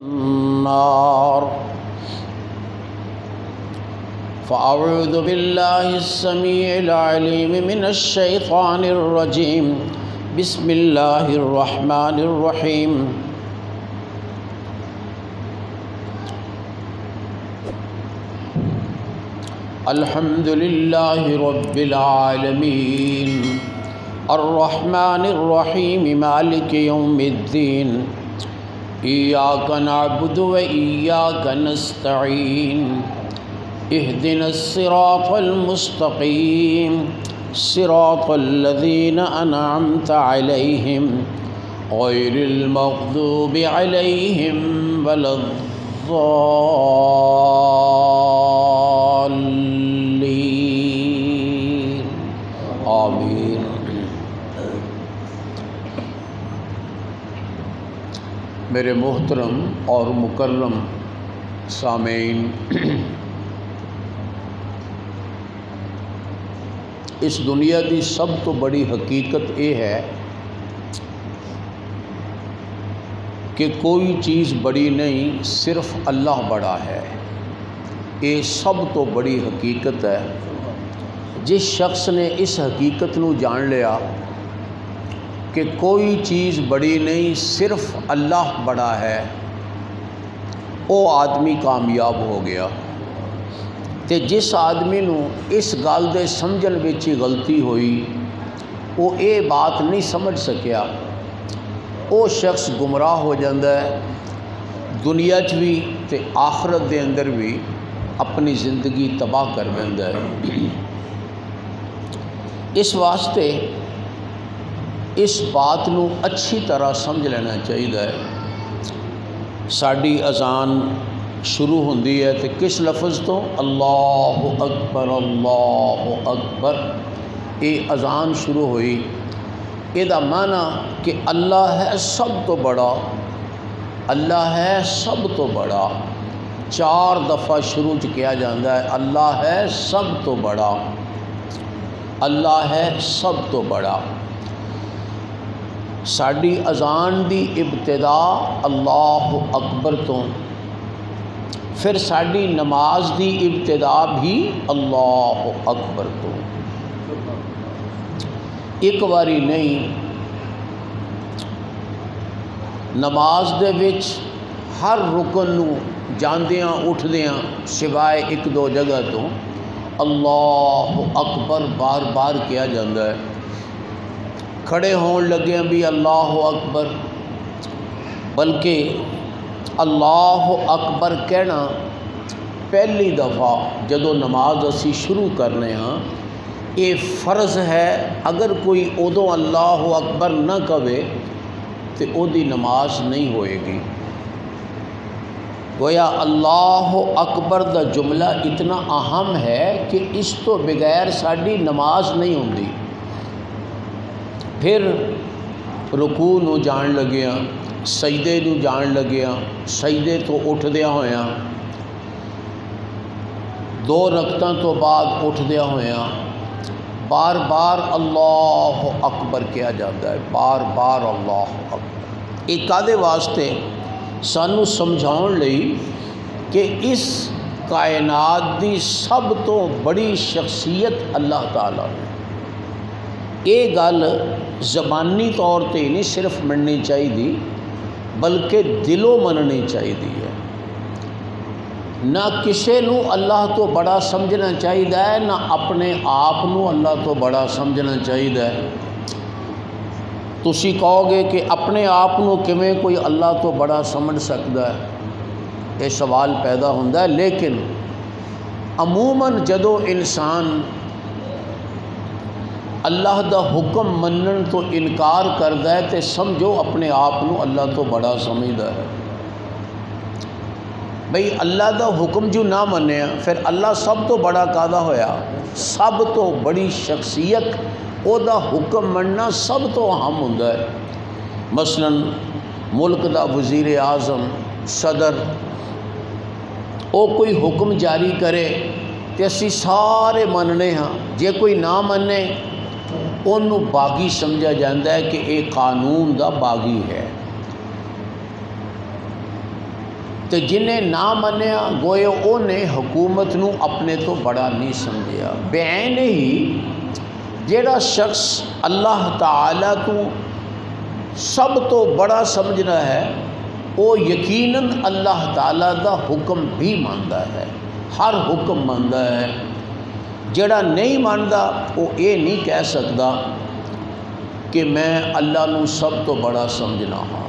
النار فأعوذ بالله السميع العليم من الشيطان الرجيم بسم الله الرحمن الرحيم الحمد لله رب العالمين الرحمن الرحيم مالك يوم الدين إياك نعبد وإياك نستعين اهدنا الصراط المستقيم صراط الذين أنعمت عليهم غير المغضوب عليهم ولا الضالين آمين۔ میرے محترم اور مکرم سامعین، اس دنیا کی سب تو بڑی حقیقت یہ ہے کہ کوئی چیز بڑی نہیں، صرف اللہ بڑا ہے۔ یہ سب تو بڑی حقیقت ہے۔ جس شخص نے اس حقیقت نو جان لیا کہ کوئی چیز بڑی نہیں، صرف اللہ بڑا ہے، وہ آدمی کامیاب ہو گیا۔ تے جس آدمی نو اس گل دے سمجھن وچ ہی غلطی ہوئی، وہ یہ بات نہیں سمجھ سکیا، وہ شخص گمراہ ہو جاتا ہے، دنیا چ بھی تے آخرت دے اندر بھی اپنی زندگی تباہ کر دیتا ہے۔ اس واسطے اس بات نو اچھی طرح سمجھ لینا چاہیے۔ ساڈی اذان شروع ہوندی ہے تو کس لفظ تو؟ اللہ اکبر اللہ اکبر۔ یہ اذان شروع ہوئی، یہ معنی کہ اللہ ہے سب تو بڑا، اللہ ہے سب تو بڑا۔ 4 دفعہ شروع کیا جاتا ہے، اللہ ہے سب تو بڑا، اللہ ہے سب تو بڑا۔ ساڈی اذان دی ابتدا اللہ اکبر تو، پھر ساڈی نماز دی ابتدا بھی اللہ اکبر تو۔ ایک باری نہیں، نماز دے وچ ہر رکن نو جاندیاں اٹھدیاں سوائے 1-2 جگہ تو اللہ اکبر بار بار کیا جاتا ہے۔ کھڑے ہون لگے بھی اللہ اکبر، بلکہ اللہ اکبر کہنا پہلی دفعہ جدو نماز اسی شروع کرنے ہاں، یہ فرض ہے۔ اگر کوئی ادو اللہ اکبر نہ کہے تو او دی نماز نہیں ہوئے گی۔ گویا اللہ اکبر دا جملہ اتنا اہم ہے کہ اس تو بغیر ساڈی نماز نہیں ہوندی۔ پھر رکوع نو جان لگیا، سجدے نو جان لگیا، سجدے تو اٹھدیا ہویا 2 رکعتاں تو بعد اٹھدیا ہویا بار بار اللہ اکبر کیا جاتا ہے، بار بار اللہ اکبر۔ ایک کادے واسطے سانو سمجھاؤن لئی کہ اس کائنات دی سب تو بڑی شخصیت اللہ تعالیٰ نے۔ یہ گل زبانی طور تے نہیں صرف مننی چاہیے، بلکہ دلوں مننی چاہیے ہے۔ نہ کسے نو اللہ تو بڑا سمجھنا چاہیے، نہ اپنے آپ نو اللہ تو بڑا سمجھنا چاہیے۔ تسی کہو گے کہ اپنے آپ نو کیویں کوئی اللہ تو بڑا سمجھ سکتا ہے، یہ سوال پیدا ہوتا ہے۔ لیکن عموماً جدو انسان اللہ دا حکم منن تو انکار کرتا ہے تو سمجھو اپنے آپ نو اللہ تو بڑا سمجھتا ہے۔ بھئی اللہ دا حکم جو نہ منیا، پھر اللہ سب تو بڑا کادا ہویا؟ سب تو بڑی شخصیت، او دا حکم مننا سب تو اہم ہوتا ہے۔ مثلا ملک دا وزیر اعظم، صدر، او کوئی حکم جاری کرے تو اسی سارے مننے ہاں، جے کوئی نہ منے انہوں باغی سمجھا جاتا ہے کہ یہ قانون دا باغی ہے۔ تو جنہیں نہ منیا گوئے انہیں حکومت نو اپنے تو بڑا نہیں سمجھیا۔ بعین ہی جیڑا شخص اللہ تعالیٰ تو سب تو بڑا سمجھنا ہے وہ یقیناً اللہ تعالیٰ دا حکم بھی مانتا ہے، ہر حکم مانتا ہے۔ جیڑا نہیں مانتا وہ یہ نہیں کہہ سکتا کہ میں اللہ نو سب تو بڑا سمجھنا ہاں۔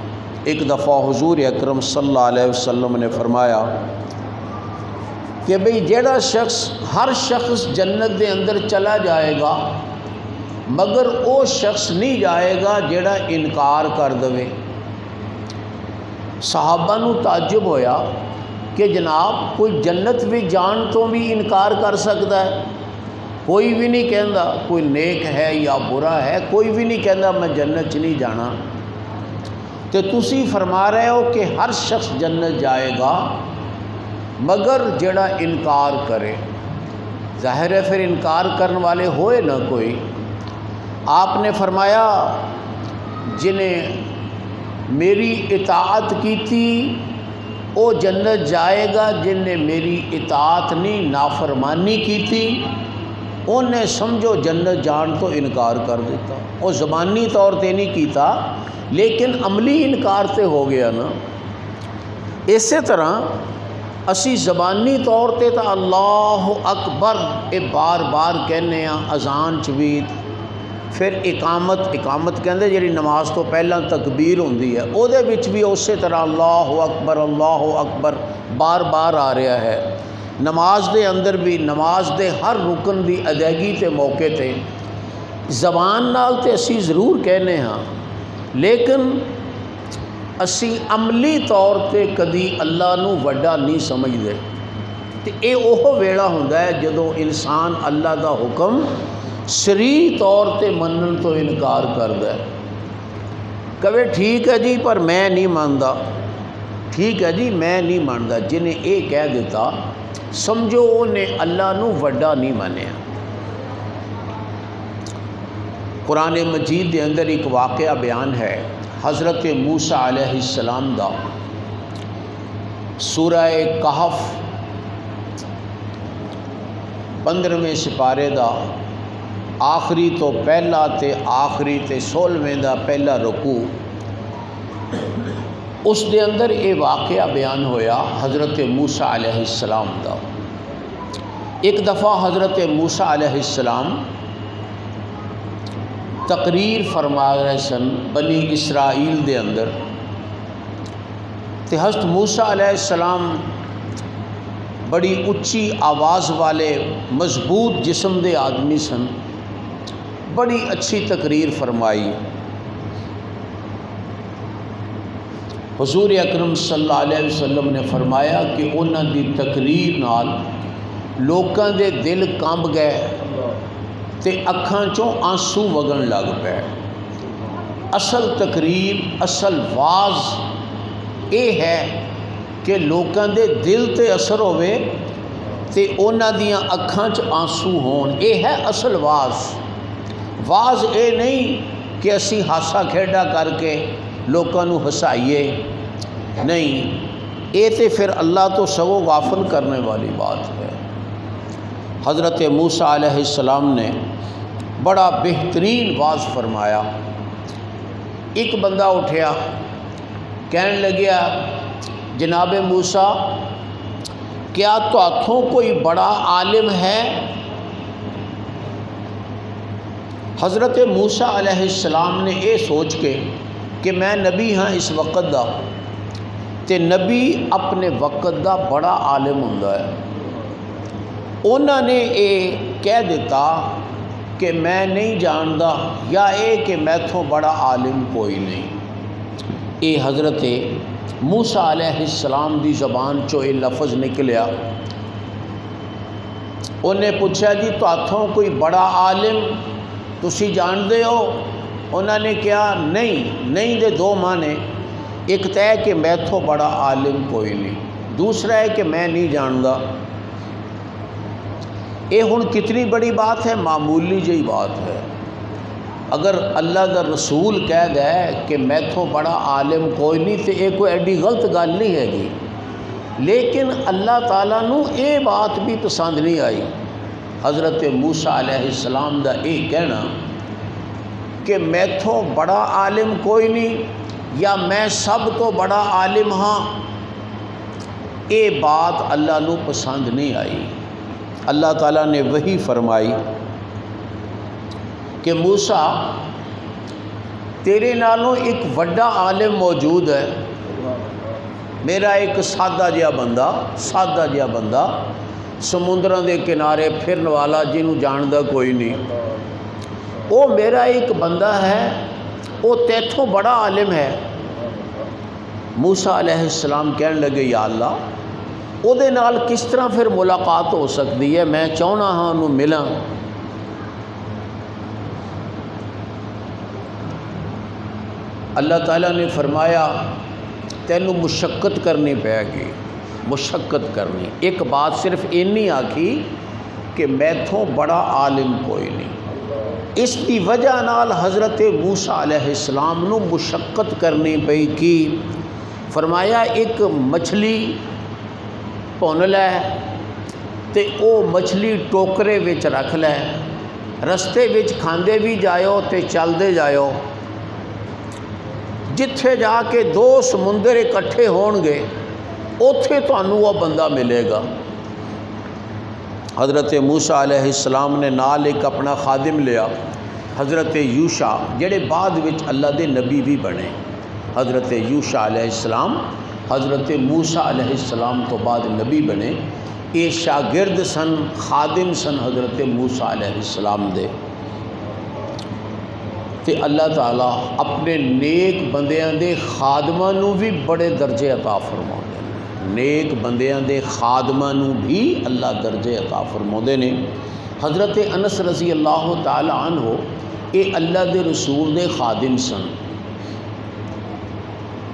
ایک دفعہ حضور اکرم صلی اللہ علیہ وسلم نے فرمایا کہ بھئی جیڑا شخص، ہر شخص جنت دے اندر چلا جائے گا مگر وہ شخص نہیں جائے گا جیڑا انکار کر دے۔ صحابہ نو تعجب ہویا کہ جناب کوئی جنت بھی جان تو بھی انکار کر سکتا ہے؟ کوئی بھی نہیں کہندا کوئی نیک ہے یا برا ہے، کوئی بھی نہیں کہندا میں جنت چ نہیں جانا۔ تو تسی فرما رہے ہو کہ ہر شخص جنت جائے گا مگر جڑا انکار کرے۔ ظاہر ہے پھر انکار کرنے والے ہوئے نہ کوئی۔ آپ نے فرمایا جنہیں میری اطاعت کی تھی وہ جنت جائے گا، جن نے میری اطاعت نہیں نافرمانی کی تھی انہیں سمجھو جنت جان تو انکار کر دیتا۔ وہ زبانی طور تے نہیں کیتا لیکن عملی انکار تے ہو گیا نا۔ اسی طرح اسی زبانی طور تے تا اللہ اکبر اے بار بار کہنے ہاں، اذان چ بھی، پھر اقامت کہندے جڑی نماز تو پہلا تکبیر ہوندی ہے او دے وچ بھی اسی طرح اللہ اکبر بار بار آ رہا ہے۔ نماز دے اندر بھی نماز دے ہر رکن دی ادائیگی تے موقع تے زبان نال تے اسی ضرور کہنے ہاں لیکن اسی عملی طور تے کدی اللہ نو وڈا نہیں سمجھدے۔ تے اے اوہ ویلا ہوندا ہے جدوں انسان اللہ دا حکم صریح طور تے منن تو انکار کردا ہے۔ کہے ٹھیک ہے جی پر میں نہیں ماندا، ٹھیک ہے جی میں نہیں ماندا، جنہیں اے کہہ دیتا سمجھو انہیں اللہ نو وڈا نہیں مانیا۔ قرآن مجید دے اندر ایک واقعہ بیان ہے حضرت موسیٰ علیہ السلام دا، سورہ کہف 15ویں سپارے دا آخری تو پہلا تے آخری تے 16ویں دا پہلا رکوع، اس دے اندر یہ واقعہ بیان ہویا حضرت موسیٰ علیہ السلام دا۔ ایک دفعہ حضرت موسیٰ علیہ السلام تقریر فرما رہے سن بنی اسرائیل دے اندر، تے حضرت موسیٰ علیہ السلام بڑی اچھی آواز والے مضبوط جسم دے آدمی سن، بڑی اچھی تقریر فرمائی۔ حضور اکرم صلی اللہ علیہ وسلم نے فرمایا کہ انہاں دی تقریر نال لوکاں دے دل کانب گئے تے اکھاں چوں آنسو وگن لگ پے۔ اصل تقریر، اصل واز اے ہے کہ لوکاں دے دل تے اثر ہوئے تے انہاں دیاں اکھاں چ آنسو ہون، اے ہے اصل واز۔ واز اے نہیں کہ اسی ہاسا کھیڈا کر کے لوکاں نو ہسائیے، نہیں، اے تے پھر اللہ تو سگو غافل کرنے والی بات ہے۔ حضرت موسیٰ علیہ السلام نے بڑا بہترین واز فرمایا۔ ایک بندہ اٹھیا کہنے لگیا جناب موسیٰ کیا تو ہاتھوں کوئی بڑا عالم ہے؟ حضرت موسیٰ علیہ السلام نے یہ سوچ کے کہ میں نبی ہاں اس وقت دا، تے نبی اپنے وقت دا بڑا عالم ہوندا ہے، انہوں نے یہ کہہ دیتا کہ میں نہیں جاندا یا اے کہ میں تو بڑا عالم کوئی نہیں۔ اے حضرت موسیٰ علیہ السلام دی زبان چو یہ لفظ نکلیا۔ انہیں پوچھا جی تو ہاتھوں کوئی بڑا عالم تسی جان دے ہو؟ انہوں نے کہا نہیں دے دو معنی، ایک تے کہ میں تو بڑا عالم کوئی نہیں، دوسرا ہے کہ میں نہیں جاندا۔ یہ ہن کتنی بڑی بات ہے؟ معمولی جہی بات ہے۔ اگر اللہ دا رسول کہہ دے کہ میں تو بڑا عالم کوئی نہیں تو یہ کوئی ایڈی غلط گل نہیں ہے گی۔ لیکن اللہ تعالیٰ نو یہ بات بھی پسند نہیں آئی حضرت موسیٰ علیہ السلام دا یہ کہنا کہ میتھوں بڑا عالم کوئی نہیں یا میں سب تو بڑا عالم ہاں، یہ بات اللہ نو پسند نہیں آئی۔ اللہ تعالیٰ نے وہی فرمائی کہ موسیٰ تیرے نالوں ایک وڈا عالم موجود ہے، میرا ایک سادہ جہا بندہ سمندراں دے کنارے پھرن والا جنہوں جاندا کوئی نہیں، وہ میرا ایک بندہ ہے، وہ تیتھوں بڑا عالم ہے۔ موسیٰ علیہ السلام کہنے لگے یا اللہ او دے نال کس طرح پھر ملاقات ہو سکتی ہے، میں چاہنا ہاں انہوں ملاں۔ اللہ تعالیٰ نے فرمایا تینوں مشقت کرنی پے گی، مشقت کرنی۔ ایک بات صرف اینی آکھی کہ میتھوں بڑا عالم کوئی نہیں، اس کی وجہ نال حضرت موسیٰ علیہ السلام نو مشقت کرنی پئی کی۔ فرمایا ایک مچھلی بھن لے تے او مچھلی ٹوکرے وچ رکھ لے، رستے وچ کھاندے بھی جائیو تے چلدے جائیو، جتھے جا کے دو سمندر اکٹھے ہون گے اوتھے تانوں وہ بندہ ملے گا۔ حضرت موسیٰ علیہ السلام نے نال ایک اپنا خادم لیا، حضرت یوشع جڑے بعد وچ اللہ دے نبی بھی بنے۔ حضرت یوشع علیہ السلام حضرت موسیٰ علیہ السلام تو بعد نبی بنے، یہ شاگرد سن، خادم سن حضرت موسیٰ علیہ السلام دے۔ تے اللہ تعالیٰ اپنے نیک بندیاں دے خادماں نو بھی بڑے درجے عطا فرماؤندے نے، نیک بندیاں دے خادماں نو بھی اللہ درجے عطا فرماؤندے نے۔ حضرت انس رضی اللہ تعالی عنہ یہ اللہ دے رسول دے خادم سن،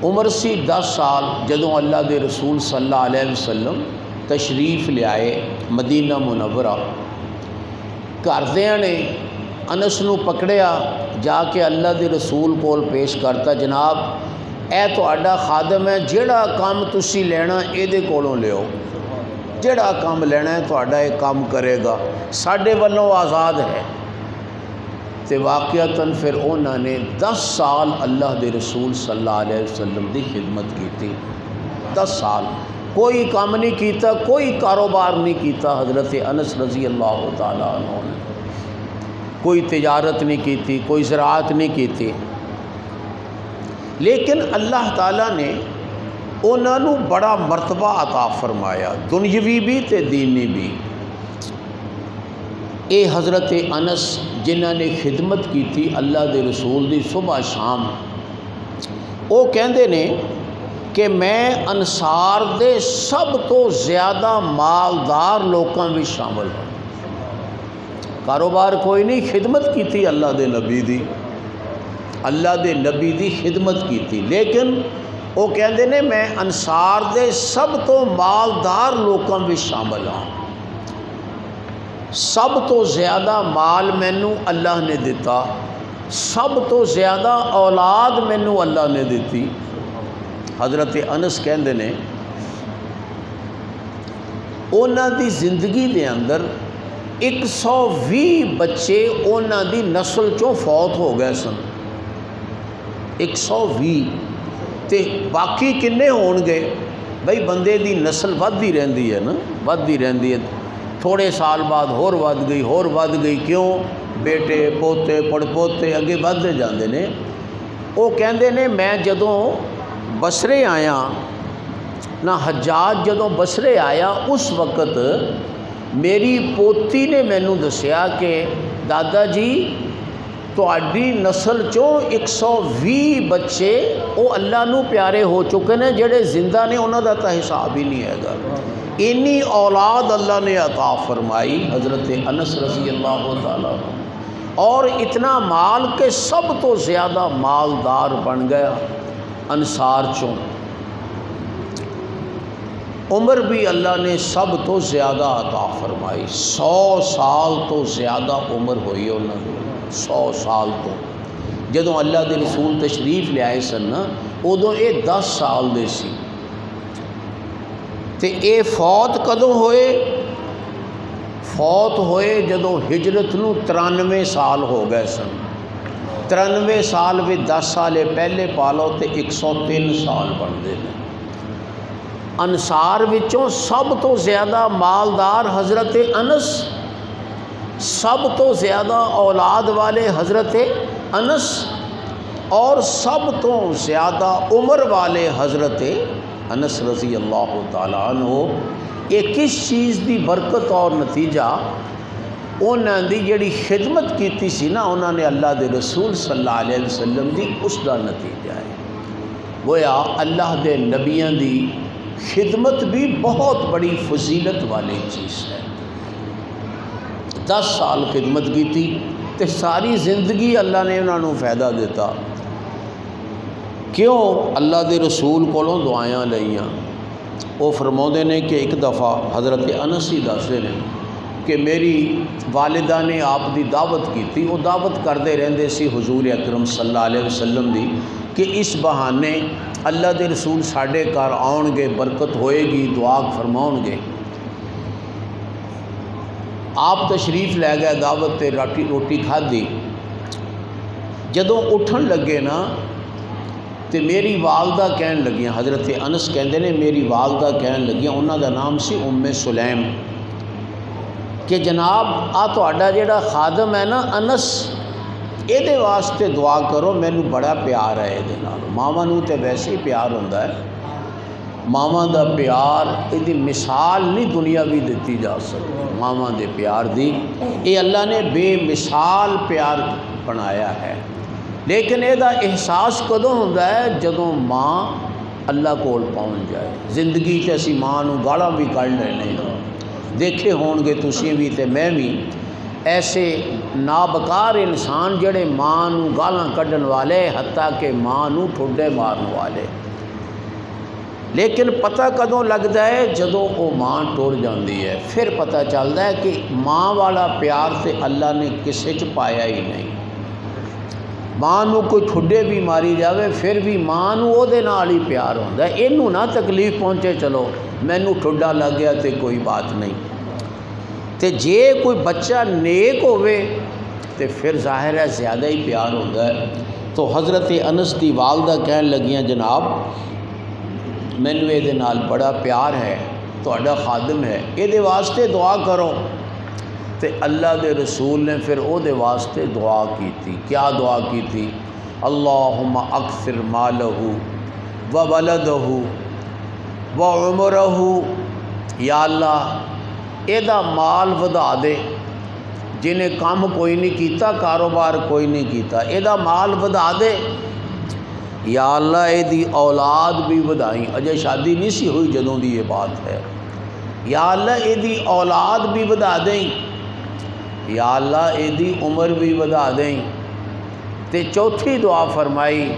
عمر سی 10 سال جدوں اللہ دے رسول صلی اللہ علیہ وسلم تشریف لے آئے مدینہ منورہ، گھردیاں نے انس نو پکڑیا، جا کے اللہ دے رسول کول پیش کرتا، جناب اے تہاڈا خادم ہے، جیڑا کام تسی لینا اے دے کولوں لیو، جیڑا کام لینا ہے تہاڈا اے کام کرے گا، ساڈے والوں آزاد ہے۔ تے واقعتاً پھر انہوں نے 10 سال اللہ دے رسول صلی اللہ علیہ وسلم دی خدمت کی تھی، 10 سال کوئی کام نہیں کیتا، کوئی کاروبار نہیں کیتا حضرت انس رضی اللہ تعالیٰ عنہ نے، کوئی تجارت نہیں کیتی، کوئی زراعت نہیں کیتی، لیکن اللہ تعالیٰ نے انہوں نے بڑا مرتبہ عطا فرمایا، دنیاوی بھی تے دینی بھی۔ اے حضرت انس جنہوں نے خدمت کی تھی اللہ دے رسول دی صبح شام، وہ کہندے نے کہ میں انصار دے سب تو زیادہ مالدار لوکاں بھی شامل ہوں، کاروبار کوئی نہیں، خدمت کی تھی اللہ دے نبی دی، اللہ دے نبی دی خدمت کی تھی، لیکن وہ کہندے نے میں انصار دے سب تو مالدار لوکاں بھی شامل ہوں، سب تو زیادہ مال مینوں اللہ نے دیتا، سب تو زیادہ اولاد مینوں اللہ نے دیتی۔ حضرت انس کہندے نے اونا دی زندگی دے اندر 120 بچے اونا دی نسل چوں فوت ہو گئے سن، 120 تے باقی کنے ہون گے؟ بھئی بندے دی نسل ودی رہندی ہے نا، ودی رہندی ہے، تھوڑے سال بعد ہور ود گئی، کیوں؟ بیٹے پوتے پڑ پوتے اگے ودتے جاندے نے۔ وہ کہندے نے میں جدوں بصرے آیا نہ حجاج جدوں بصرے آیا اس وقت میری پوتی نے مینوں دسیا کہ دادا جی تہاڈی نسل چوں 120 بچے وہ اللہ نو پیارے ہو چکے نے، جڑے زندہ نے انہاں دا تا حساب ہی نہیں ہے گا، انی اولاد اللہ نے عطا فرمائی حضرت انس رضی اللہ تعالیٰ عنہ، اور اتنا مال کہ سب تو زیادہ مالدار بن گیا انصار چوں۔ عمر بھی اللہ نے سب تو زیادہ عطا فرمائی، 100 سال تو زیادہ عمر ہوئی انہوں نے، 100 سال تو جدوں اللہ دے رسول تشریف لے آئے سن نا ادوں یہ 10 سال دے سی، تے اے فوت کدوں ہوئے؟ فوت ہوئے جدوں ہجرت نو 93 سال ہو گئے سن۔ 93 سال بھی 10 سال پہلے پا لو تے 103 سال بنتے ہیں۔ انصار وچوں سب تو زیادہ مالدار حضرت انس، سب تو زیادہ اولاد والے حضرت انس، اور سب تو زیادہ عمر والے حضرت انس رضی اللہ تعالیٰ عنہ۔ یہ کس چیز دی برکت اور نتیجہ؟ انہوں دی جڑی خدمت کیتی سی نا انہوں نے اللہ دے رسول صلی اللہ علیہ وسلم دی، اس دا نتیجہ ہے۔ گویا اللہ دے نبیاں دی خدمت بھی بہت بڑی فضیلت والی چیز ہے۔ 10 سال خدمت کی تھی تے ساری زندگی اللہ نے انہوں نے فائدہ دیتا۔ کیوں؟ اللہ دے رسول کولوں دعائیاں لئیاں۔ وہ فرماؤندے نے کہ ایک دفعہ حضرت انس ہی دسدے نے کہ میری والدہ نے آپ دی دعوت کی تھی، وہ دعوت کرتے رہندے سی حضور اکرم صلی اللہ علیہ وسلم دی کہ اس بہانے اللہ دے رسول ساڈے گھر آؤن گے، برکت ہوئے گی، دعا فرماؤن گے۔ آپ تشریف لے گئے دعوت تے روٹی کھادی۔ جدوں اٹھن لگے نا تے میری والدہ کہن لگیاں، حضرت انس کہندے نے میری والدہ کہن لگیاں، انہاں دا نام سی ام سلیم، کہ جناب آ تہاڈا جڑا خادم ہے نا انس، یہ واسطے دعا کرو، مینوں بڑا پیار ہے یہ نال۔ ماواں نوں تے ویسے ہی پیار ہوندا ہے، ماواں دا پیار یہ مثال نہیں دنیا بھی دیتی جا سکتی، ماواں دے پیار دی یہ اللہ نے بے مثال پیار بنایا ہے۔ لیکن یہ احساس کدوں ہوندا ہے؟ جدوں ماں اللہ کول پہنچ جائے۔ زندگی تے اسی ماں نوں گالاں بھی کڈ لینے، دیکھے ہون گے تسی بھی تے میں بھی ایسے نابکار انسان جڑے ماں نوں گالاں کڈن والے، حتیٰ کہ ماں نوں ٹھڈے مارن والے۔ لیکن پتہ کدوں لگتا ہے؟ جدوں وہ ماں ٹر جاندی ہے، پھر پتہ چلتا ہے کہ ماں والا پیار تے اللہ نے کسے چ پایا ہی نہیں۔ ماں نوں کوئی ٹھڈے بھی ماری جاوے پھر بھی ماں نوں او دے نال ہی پیار ہوندا ہے، اینوں نہ تکلیف پہنچے چلو مینوں ٹھڈا لگ گیا تے کوئی بات نہیں۔ تے جے کوئی بچہ نیک ہوئے تے پھر ظاہر ہے زیادہ ہی پیار ہوتا ہے۔ تو حضرت انس دی والدہ کہن لگیاں جناب مینوں یہ نال بڑا پیار ہے، تہاڈا خادم ہے، یہ واسطے دعا کرو۔ تے اللہ دے رسول نے پھر او دے واسطے دعا کی تھی۔ کیا دعا کی تھی؟ اللہم اکثر مالہ و ولدہ و عمرہ، یا اللہ یہ مال ودا دے، جنہیں کام کوئی نہیں کیتا، کاروبار کوئی نہیں کیتا، یہ مال ودا دے۔ یا اللہ یہ اولاد بھی ودائیں، اجے شادی نہیں سی ہوئی جدوں دی یہ بات ہے، یا اللہ یہ اولاد بھی ودا دیں، یا اللہ یہ عمر بھی ودا دیں۔ تے چوتھی دعا فرمائی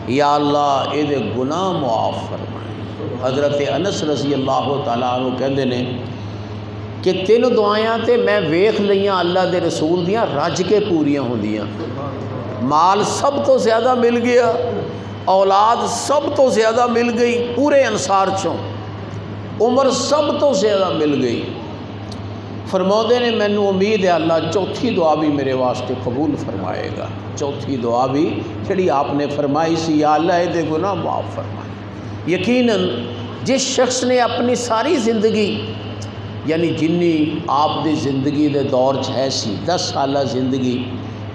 یا اللہ یہ گناہ معاف فرمائیں۔ حضرت انس رضی اللہ تعالیٰ عنہ کہندے نے کہ 3 دعائیاں تے میں ویکھ لئیاں اللہ دے رسول دیاں رج کے پوریاں ہوندیاں۔ مال سب تو زیادہ مل گیا، اولاد سب تو زیادہ مل گئی پورے انصار چوں، عمر سب تو زیادہ مل گئی۔ فرماؤندے نے مینوں امید ہے اللہ چوتھی دعا بھی میرے واسطے قبول فرمائے گا۔ چوتھی دعا بھی جڑی آپ نے فرمائی سی یا اللہ یہ گناہ معاف فرمائے۔ یقیناً جس شخص نے اپنی ساری زندگی یعنی جنی آپ دی زندگی دے دور ہے سی 10 سالہ زندگی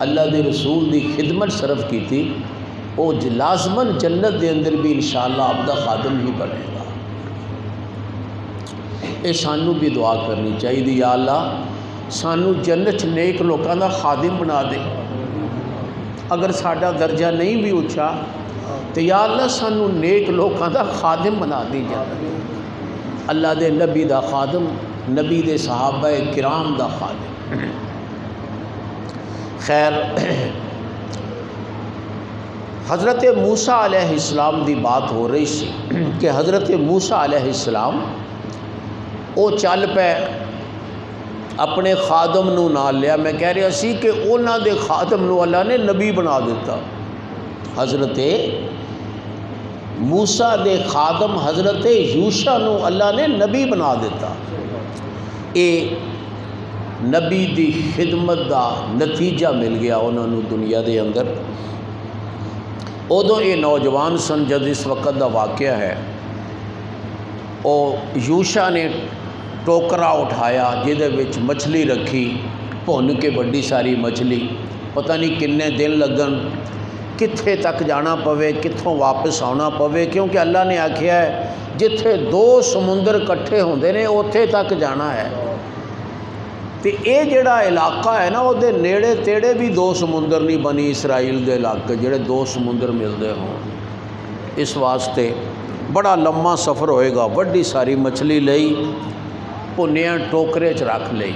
اللہ دے رسول دی خدمت صرف کی تھی، وہ لازماً جنت دے اندر بھی انشاءاللہ آپ دا خادم ہی بنے گا۔ یہ سانوں بھی دعا کرنی چاہیے، یا اللہ سانوں جنت نیک لوکاں دا خادم بنا دے۔ اگر ساڈا درجہ نہیں بھی اچھا تو یا اللہ سانوں نیک لوکاں دا خادم بنا دی جنت، اللہ دے نبی دا خادم، نبی دے صحابہ کرام دا خادم۔ خیر، حضرت موسیٰ علیہ السلام دی بات ہو رہی سی کہ حضرت موسیٰ علیہ السلام وہ چل پے اپنے خادم نو نال لیا۔ میں کہہ رہا سی کہ انہاں دے خادم نو اللہ نے نبی بنا دیتا۔ حضرت موسیٰ دے خادم حضرت یوشع نو اللہ نے نبی بنا دیتا. اے نبی دی خدمت دا نتیجہ مل گیا انہوں نے دنیا دے اندر. ادو یہ نوجوان سن جد اس وقت دا واقعہ ہے. او یوشع نے ٹوکرا اٹھایا جہدے وچ مچھلی رکھی بھن کے بڑی ساری مچھلی پتہ نہیں کنے دن لگن کتھے تک جانا پوے کتھوں واپس آنا پوے کیونکہ اللہ نے آکھیا ہے جتھے دو سمندر کٹھے ہوندے نے اوتھے تک جانا ہے. تے اے جڑا علاقہ ہے نا وہ دے نیڑے تیڑے بھی دو سمندر نہیں بنی اسرائیل دے علاقے جڑے دو سمندر ملتے ہوں. اس واسطے بڑا لمبا سفر ہوئے گا. بڑی ساری مچھلی لئی بھنیا ٹوکرے چ رکھ لئی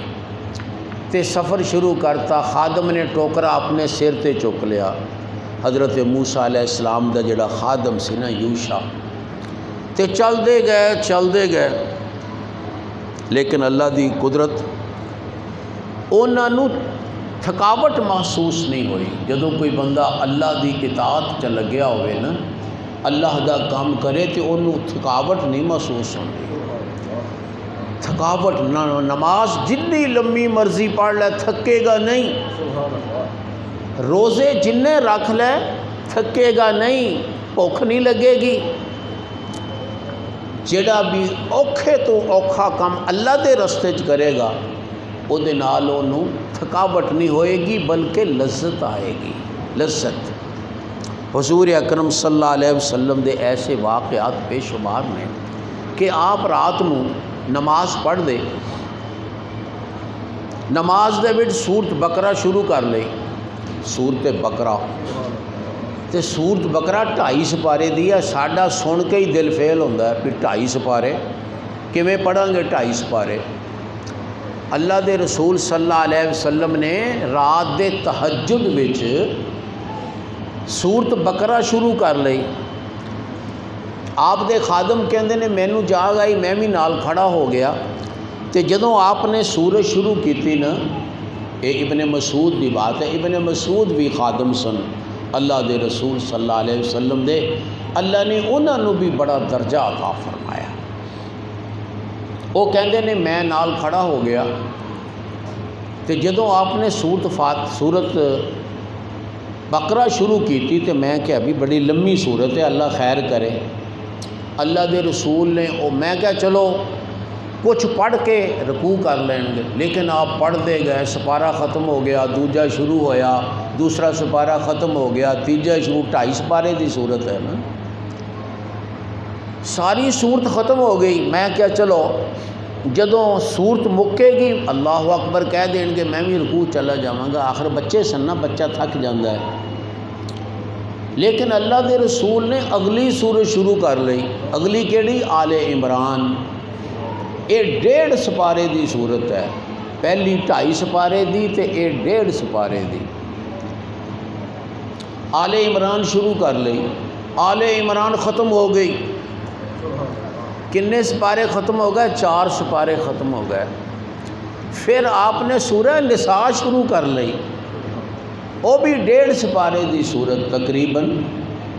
تے سفر شروع کرتا. خادم نے ٹوکرا اپنے سر تے چک لیا. حضرت موسیٰ علیہ السلام دا جڑا خادم سی نا یوشع تے چلدے گئے لیکن اللہ دی قدرت انہوں تھکاوٹ محسوس نہیں ہوئی. جدو کوئی بندہ اللہ دی اطاعت چ لگیا ہوئے نا اللہ دا کام کرے تو انہوں تھکاوٹ نہیں محسوس ہوتی. تھکاوٹ نماز جتنی لمبی مرضی پڑھ لے تھکے گا نہیں. روزے جننے رکھ لے تھکے گا نہیں. بھوک نہیں لگے گی. جڑا بھی اوکھے تو اوکھا کام اللہ دے رستے چ کرے گا او دے نال انہوں تھکاوٹ نہیں ہوئے گی بلکہ لذت آئے گی. لذت حضور اکرم صلی اللہ علیہ وسلم دے ایسے واقعات بے شمار نے کہ آپ رات نو نماز پڑھ دے نماز دے وچ سورت بقرہ شروع کر لئی. سورت بقرہ تے سورت بقرہ 2.5 سپارے دی ہے. ساڈا سن کے ہی دل فیل ہوتا ہے پھر 2.5 سپارے کیویں پڑھیں گے 2.5 سپارے. اللہ دے رسول صلی اللہ علیہ وسلم نے رات دے تہجد وچ سورت بقرہ شروع کر لئی. آپ دے خادم کہندے نے مینوں جاگ آئی میں بھی نال کھڑا ہو گیا تے جدوں آپ نے سورت شروع کیتی نا یہ ابن مسعود دی بات ہے. ابن مسعود بھی خادم سن اللہ دے رسول صلی اللہ علیہ وسلم دے. اللہ نے انہوں بھی بڑا درجہ عطا فرمایا. وہ کہندے نے میں نال کھڑا ہو گیا تے جدوں آپ نے سورت بقرہ شروع کیتی تے میں کہا بھی بڑی لمبی سورت ہے اللہ خیر کرے. اللہ دے رسول نے میں کہا چلو کچھ پڑھ کے رکوع کر لیں گے لیکن آپ پڑھتے گئے. سپارہ ختم ہو گیا دوجا شروع ہویا دوسرا سپارہ ختم ہو گیا تیجا شروع. 2.5 سپارے دی صورت ہے نا. ساری صورت ختم ہو گئی. میں کیا چلو جدوں صورت مکے گی اللہ اکبر کہہ دیں گے میں بھی رکوع چلا جاواں گا. آخر بچے سن نا بچہ تھک جاندہ ہے. لیکن اللہ دے رسول نے اگلی صورت شروع کر لئی. اگلی کیڑی آل عمران. یہ 1.5 سپارے دی صورت ہے. پہلی 2.5 سپارے دی تے یہ 1.5 سپارے دی. آل عمران شروع کر لئی. آل عمران ختم ہو گئی. کنے سپارے ختم ہو گئے 4 سپارے ختم ہو گئے. پھر آپ نے سورہ نساء شروع کر لئی. وہ بھی 1.5 سپارے دی صورت تقریباً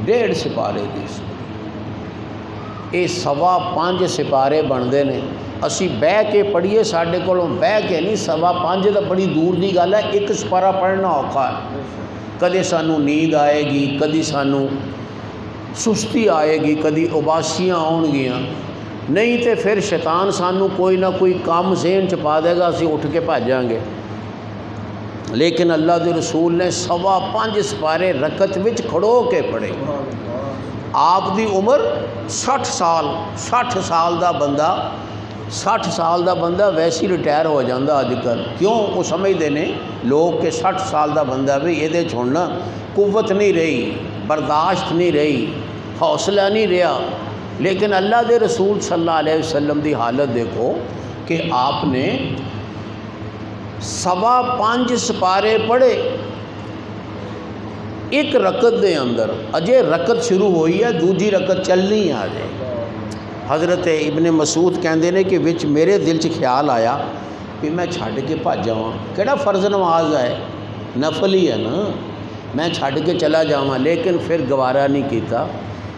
1.5 سپارے دی صورت. یہ 5.25 سپارے بنتے ہیں. اسی بہ کے پڑھیے ساڈے کولوں بہ کے نہیں 5.25 تو بڑی دور دی گل ہے. ایک سپارہ پڑھنا اوکھا ہے. کدے سانوں نیند آئے گی کدی سانوں سستی آئے گی کدی اباسیاں آن گیاں نہیں تے پھر شیطان سانوں کوئی نہ کوئی کام ذہن چ پا دے گا اسی اٹھ کے بھاجاں گے. لیکن اللہ دے رسول نے 5.25 سپارے رکعت وچ کھڑو کے پڑھے. آپ دی عمر 60 سال 60 سال دا بندہ 60 سال دا بندہ ویسے ریٹائر ہو جاندہ اج کل. کیوں وہ سمجھتے ہیں لوگ کہ 60 سال دا بندہ بھی یہ چھوڑنا قوت نہیں رہی برداشت نہیں رہی حوصلہ نہیں رہا. لیکن اللہ دے رسول صلی اللہ علیہ وسلم دی حالت دیکھو کہ آپ نے 5.25 سپارے پڑھے ایک رکعت دے اندر. اجے رکعت شروع ہوئی ہے دوجی رکعت چلنی آ جائے. حضرت ابن مسعود کہندے نے کہ وچ میرے دل چ خیال آیا کہ میں چھڈ کے بھج جاواں. کہڑا فرض نماز ہے نفل ہی ہے نا میں چھڈ کے چلا جاواں. لیکن پھر گوارا نہیں کیتا.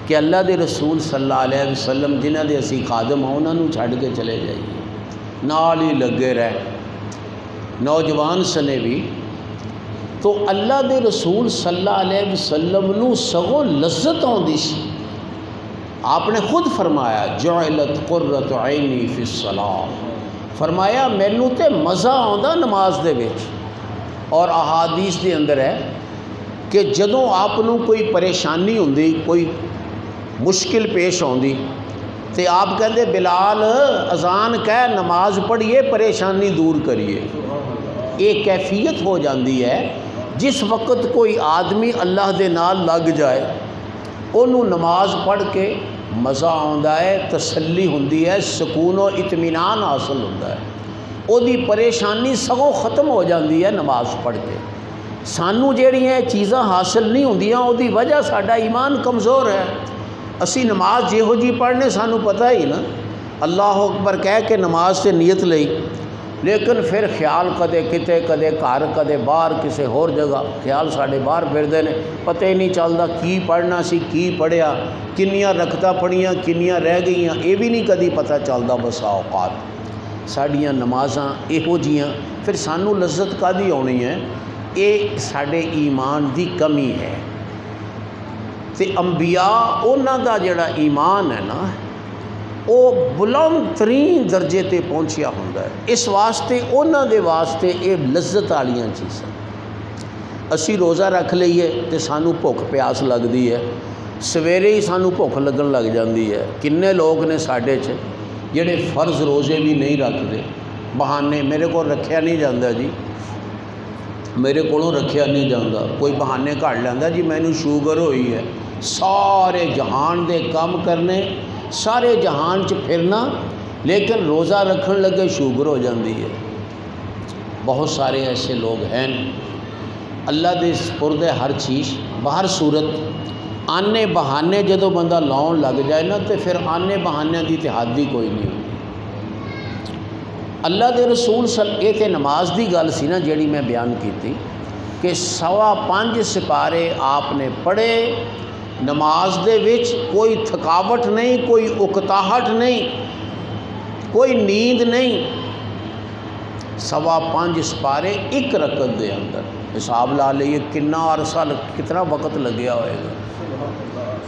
کہ اللہ دے رسول صلی اللہ علیہ وسلم جنہ دے اسی خادم ہوں انہوں چھڈ کے چلے جائیے، نال ہی لگے رہے نوجوان سنے بھی، تو اللہ دے رسول صلی اللہ علیہ وسلم نو سگوں لذت آندی سی۔ آپ نے خود فرمایا جعلت قرۃ عینی فی الصلاۃ، فرمایا مینوں تے مزہ آندا نماز دے وچ۔ اور احادیث دے اندر ہے کہ جدوں آپ نو کوئی پریشانی ہوندی، کوئی مشکل پیش آندی تے آپ کہندے بلال اذان کہہ نماز پڑھیے پریشانی دور کریے۔ ایک کیفیت ہو جاندی ہے جس وقت کوئی آدمی اللہ دے نال لگ جائے انہوں نماز پڑھ کے مزہ آندا ہے، تسلی ہوندی ہے، سکون و اطمینان حاصل ہوتا ہے، او دی پریشانی سگوں ختم ہو جاندی ہے نماز پڑھ کے۔ سانو جیڑیاں چیزاں حاصل نہیں ہوندیاں او دی وجہ ساڈا ایمان کمزور ہے۔ اسی نماز جہو جی پڑھنے سانو پتہ ہی نا، اللہ اکبر کہہ کے نماز سے نیت لئی، لیکن پھر خیال کدے کتے کدے گھر کدے باہر کسے ہور جگہ خیال ساڈے باہر پھردے نے، پتہ ہی نہیں چلدا کی پڑھنا سی کی پڑھیا، کنیاں رکھتا پڑھیاں کنیاں رہ گئیاں، یہ بھی نہیں کدی پتہ چلدا بسا اوقات۔ ساڈیاں نمازاں یہو جیاں پھر سانو لذت کادی آنی ہے، یہ ساڈے ایمان دی کمی ہے۔ تے انبیاء انہاں دا جڑا ایمان ہے نا وہ بلند ترین درجے تے پہنچیا ہوندا ہے، اس واسطے انہاں دے واسطے یہ لذت والیاں چیزاں۔ اسی روزہ رکھ لئیے تے سانو بھوک پیاس لگدی ہے، سویرے ہی سانو بھوک لگن لگ جاندی ہے۔ کنے لوگ نے ساڈے چ جڑے فرض روزے بھی نہیں رکھتے، بہانے میرے کو رکھیا نہیں جاندہ جی، میرے کو رکھیا نہیں جاندہ، کوئی بہانے کھڑ لیندہ جی مینوں شوگر ہوئی ہے، سارے جہان دے کام کرنے، سارے جہان چ پھرنا، لیکن روزہ رکھن لگے شوگر ہو جاندی ہے۔ بہت سارے ایسے لوگ ہیں۔ اللہ دے سپرد ہے ہر چیز، باہر صورت آنے بہانے جدو بندہ لاؤن لگ جائے نا تو پھر آنے بہانے دی تے حد ہی کوئی نہیں ہوتی۔ اللہ دے رسول یہ تے نماز دی گل سی نا جیڑی میں بیان کی تھی کہ 5.25 سپارے آپ نے پڑھے، نماز دے وچ کوئی تھکاوٹ نہیں، کوئی اکتاہٹ نہیں، کوئی نیند نہیں۔ 5.25 سپارے ایک رکعت دے اندر، حساب لا لئیے کنا عرصہ کتنا وقت لگیا ہوئے گا،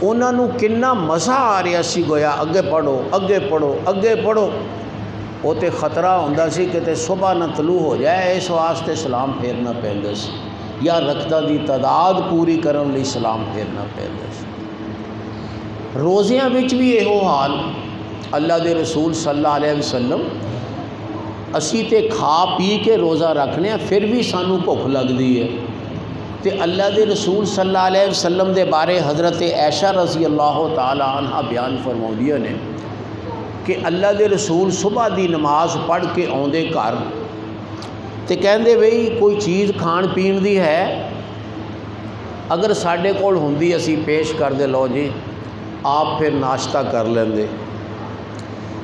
انہاں نو کنا مزہ آ رہا سی، گویا اگے پڑھو اگے پڑھو اگے پڑھو۔ وہ تے خطرہ ہوندا سی کہ تے صبح نہ طلوع ہو جائے، اس واسطے سلام پھیرنا پیندا سی، یا رکعتاں دی تعداد پوری کرن لئی سلام پھیرنا پیندا سی۔ روزیاں وچ بھی یہو حال، اللہ دے رسول صلی اللہ علیہ وسلم اسی تے کھا پی کے روزہ رکھنے ہیں، پھر بھی سانو بھوک لگدی ہے۔ تے اللہ دے رسول صلی اللہ علیہ وسلم دے بارے حضرت عائشہ رضی اللہ تعالی عنہ بیان فرماؤندیاں نے کہ اللہ دے رسول صبح دی نماز پڑھ کے آندے گھر تے کہندے بھئی کوئی چیز کھان پین دی ہے، اگر ساڈے کول ہوندی اسی پیش کر دے، لو جی آپ پھر ناشتہ کر لیندے۔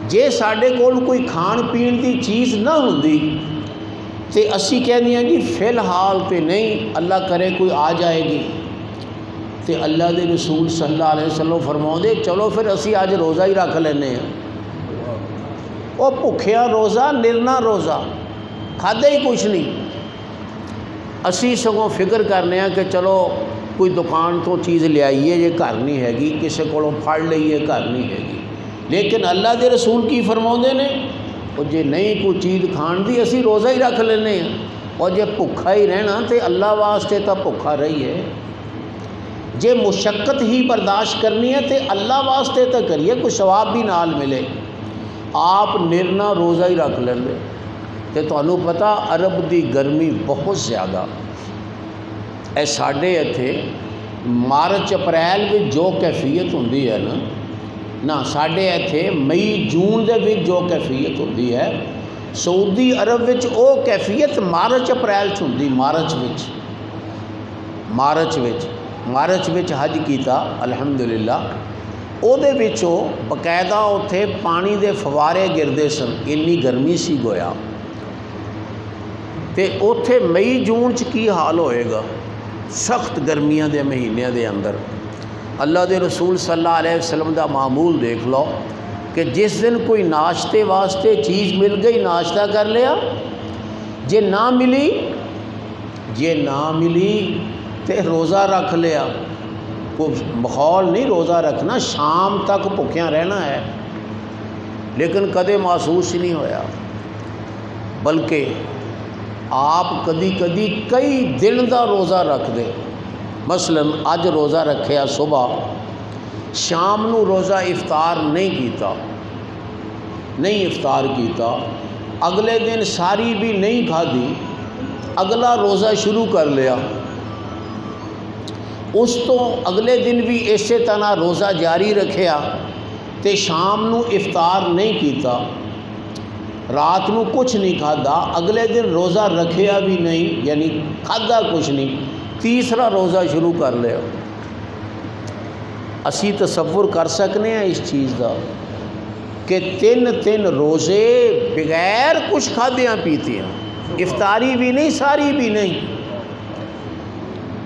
جے ساڈے کول کوئی کھان پین دی چیز نہ ہوندی تے اسی کہندے ہیں جی فی الحال تے نہیں، اللہ کرے کوئی آ جائے گی، تے اللہ دے رسول صلی اللہ علیہ وسلم فرماؤندے چلو پھر اسی آج روزہ ہی رکھ لینے ہیں۔ وہ بھکھیا روزہ نرنا روزہ، کھادے ہی کچھ نہیں، اسی سگوں فکر کرنے ہیں کہ چلو کوئی دکان تو چیز لے آئیے جے گھر نہیں ہے گی، کسے کولوں پھڑ لئیے گھر نہیں ہے گی، لیکن اللہ دے رسول کی فرماؤندے نے اور جے نہیں کوئی چیز کھان دی اسی روزہ ہی رکھ لینے ہیں، اور جے بھکھا ہی رہنا تے اللہ واسطے تا بھکھا رہیے، جے مشقت ہی برداشت کرنی ہے تے اللہ واسطے تا کریے، کوئی ثواب بھی نال ملے۔ آپ نرنا روزہ ہی رکھ لیں گے تے تانوں پتہ عرب دی گرمی بہت زیادہ، اے ساڈے ایتھے مارچ اپریل میں جو کیفیت ہوندی ہے نا ساڈے ایتھے مئی جون دے وچ جو کیفیت ہوندی ہے، سعودی عرب وچ او کیفیت مارچ اپریل چ ہوندی۔ مارچ وچ حج کیتا الحمدللہ، او دے وچوں باقاعدہ اوتھے پانی دے فوارے گردے سن، انی گرمی سی گویا، تے اوتھے مئی جون چ کی حال ہوئے گا، سخت گرمیاں دے مہینے دے اندر اللہ دے رسول صلی اللہ علیہ وسلم دا معمول دیکھ لو کہ جس دن کوئی ناشتے واسطے چیز مل گئی ناشتہ کر لیا، جے نہ ملی تے روزہ رکھ لیا۔ کوئی ماحول نہیں روزہ رکھنا، شام تک بھوکیاں رہنا ہے، لیکن کدے محسوس نہیں ہویا، بلکہ آپ کدی کدی کئی دن دا روزہ رکھ دے۔ مثلا اج روزہ رکھیا صبح، شام نو روزہ افطار نہیں کیتا، اگلے دن ساری بھی نہیں کھادی، اگلا روزہ شروع کر لیا، اس تو اگلے دن بھی اسی طرح روزہ جاری رکھیا تے شام نو افطار نہیں کیتا، رات نو کچھ نہیں کھادا، اگلے دن روزہ رکھیا بھی نہیں، یعنی کھادا کچھ نہیں، تیسرا روزہ شروع کر لیا۔ اسی تصور کر سکنے ہیں اس چیز دا کہ تین روزے بغیر کچھ کھادیاں پیتیاں، افطاری بھی نہیں، ساری بھی نہیں،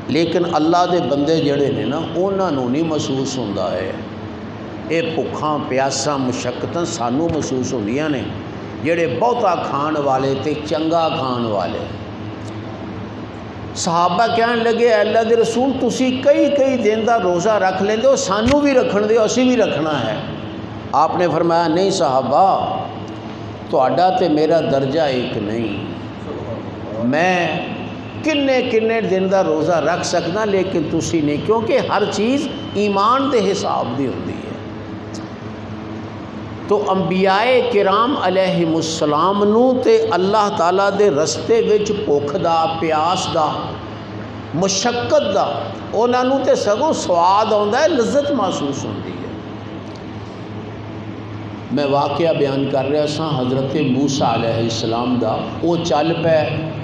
لیکن اللہ دے بندے جڑے نے نا انہاں نوں نہیں محسوس ہوندا ہے۔ یہ بھکھاں پیاساں مشقتاں سانوں محسوس ہوندیاں نے جڑے بہتا کھان والے تے چنگا کھان والے۔ صحابہ کہن لگے اللہ دے رسول تسی کئی دن دا روزہ رکھ لیندے ہو، سانوں بھی رکھن دیو، اسی بھی رکھنا ہے۔ آپ نے فرمایا نہیں صحابہ، تہاڈا تے میرا درجہ ایک نہیں، میں کنے دن دا روزہ رکھ سکنا لیکن تسی نہیں، کیونکہ ہر چیز ایمان دے حساب دی ہوندی ہے۔ تو انبیاء کرام علیہم السلام نو تے اللہ تعالیٰ دے رستے وچ بھوک دا، پیاس دا، مشقت دا، انہاں نو تے سگوں سواد آندا ہے، لذت محسوس ہوندی ہے۔ میں واقعہ بیان کر رہا سا حضرت موسیٰ علیہ السلام دا، وہ چل پے،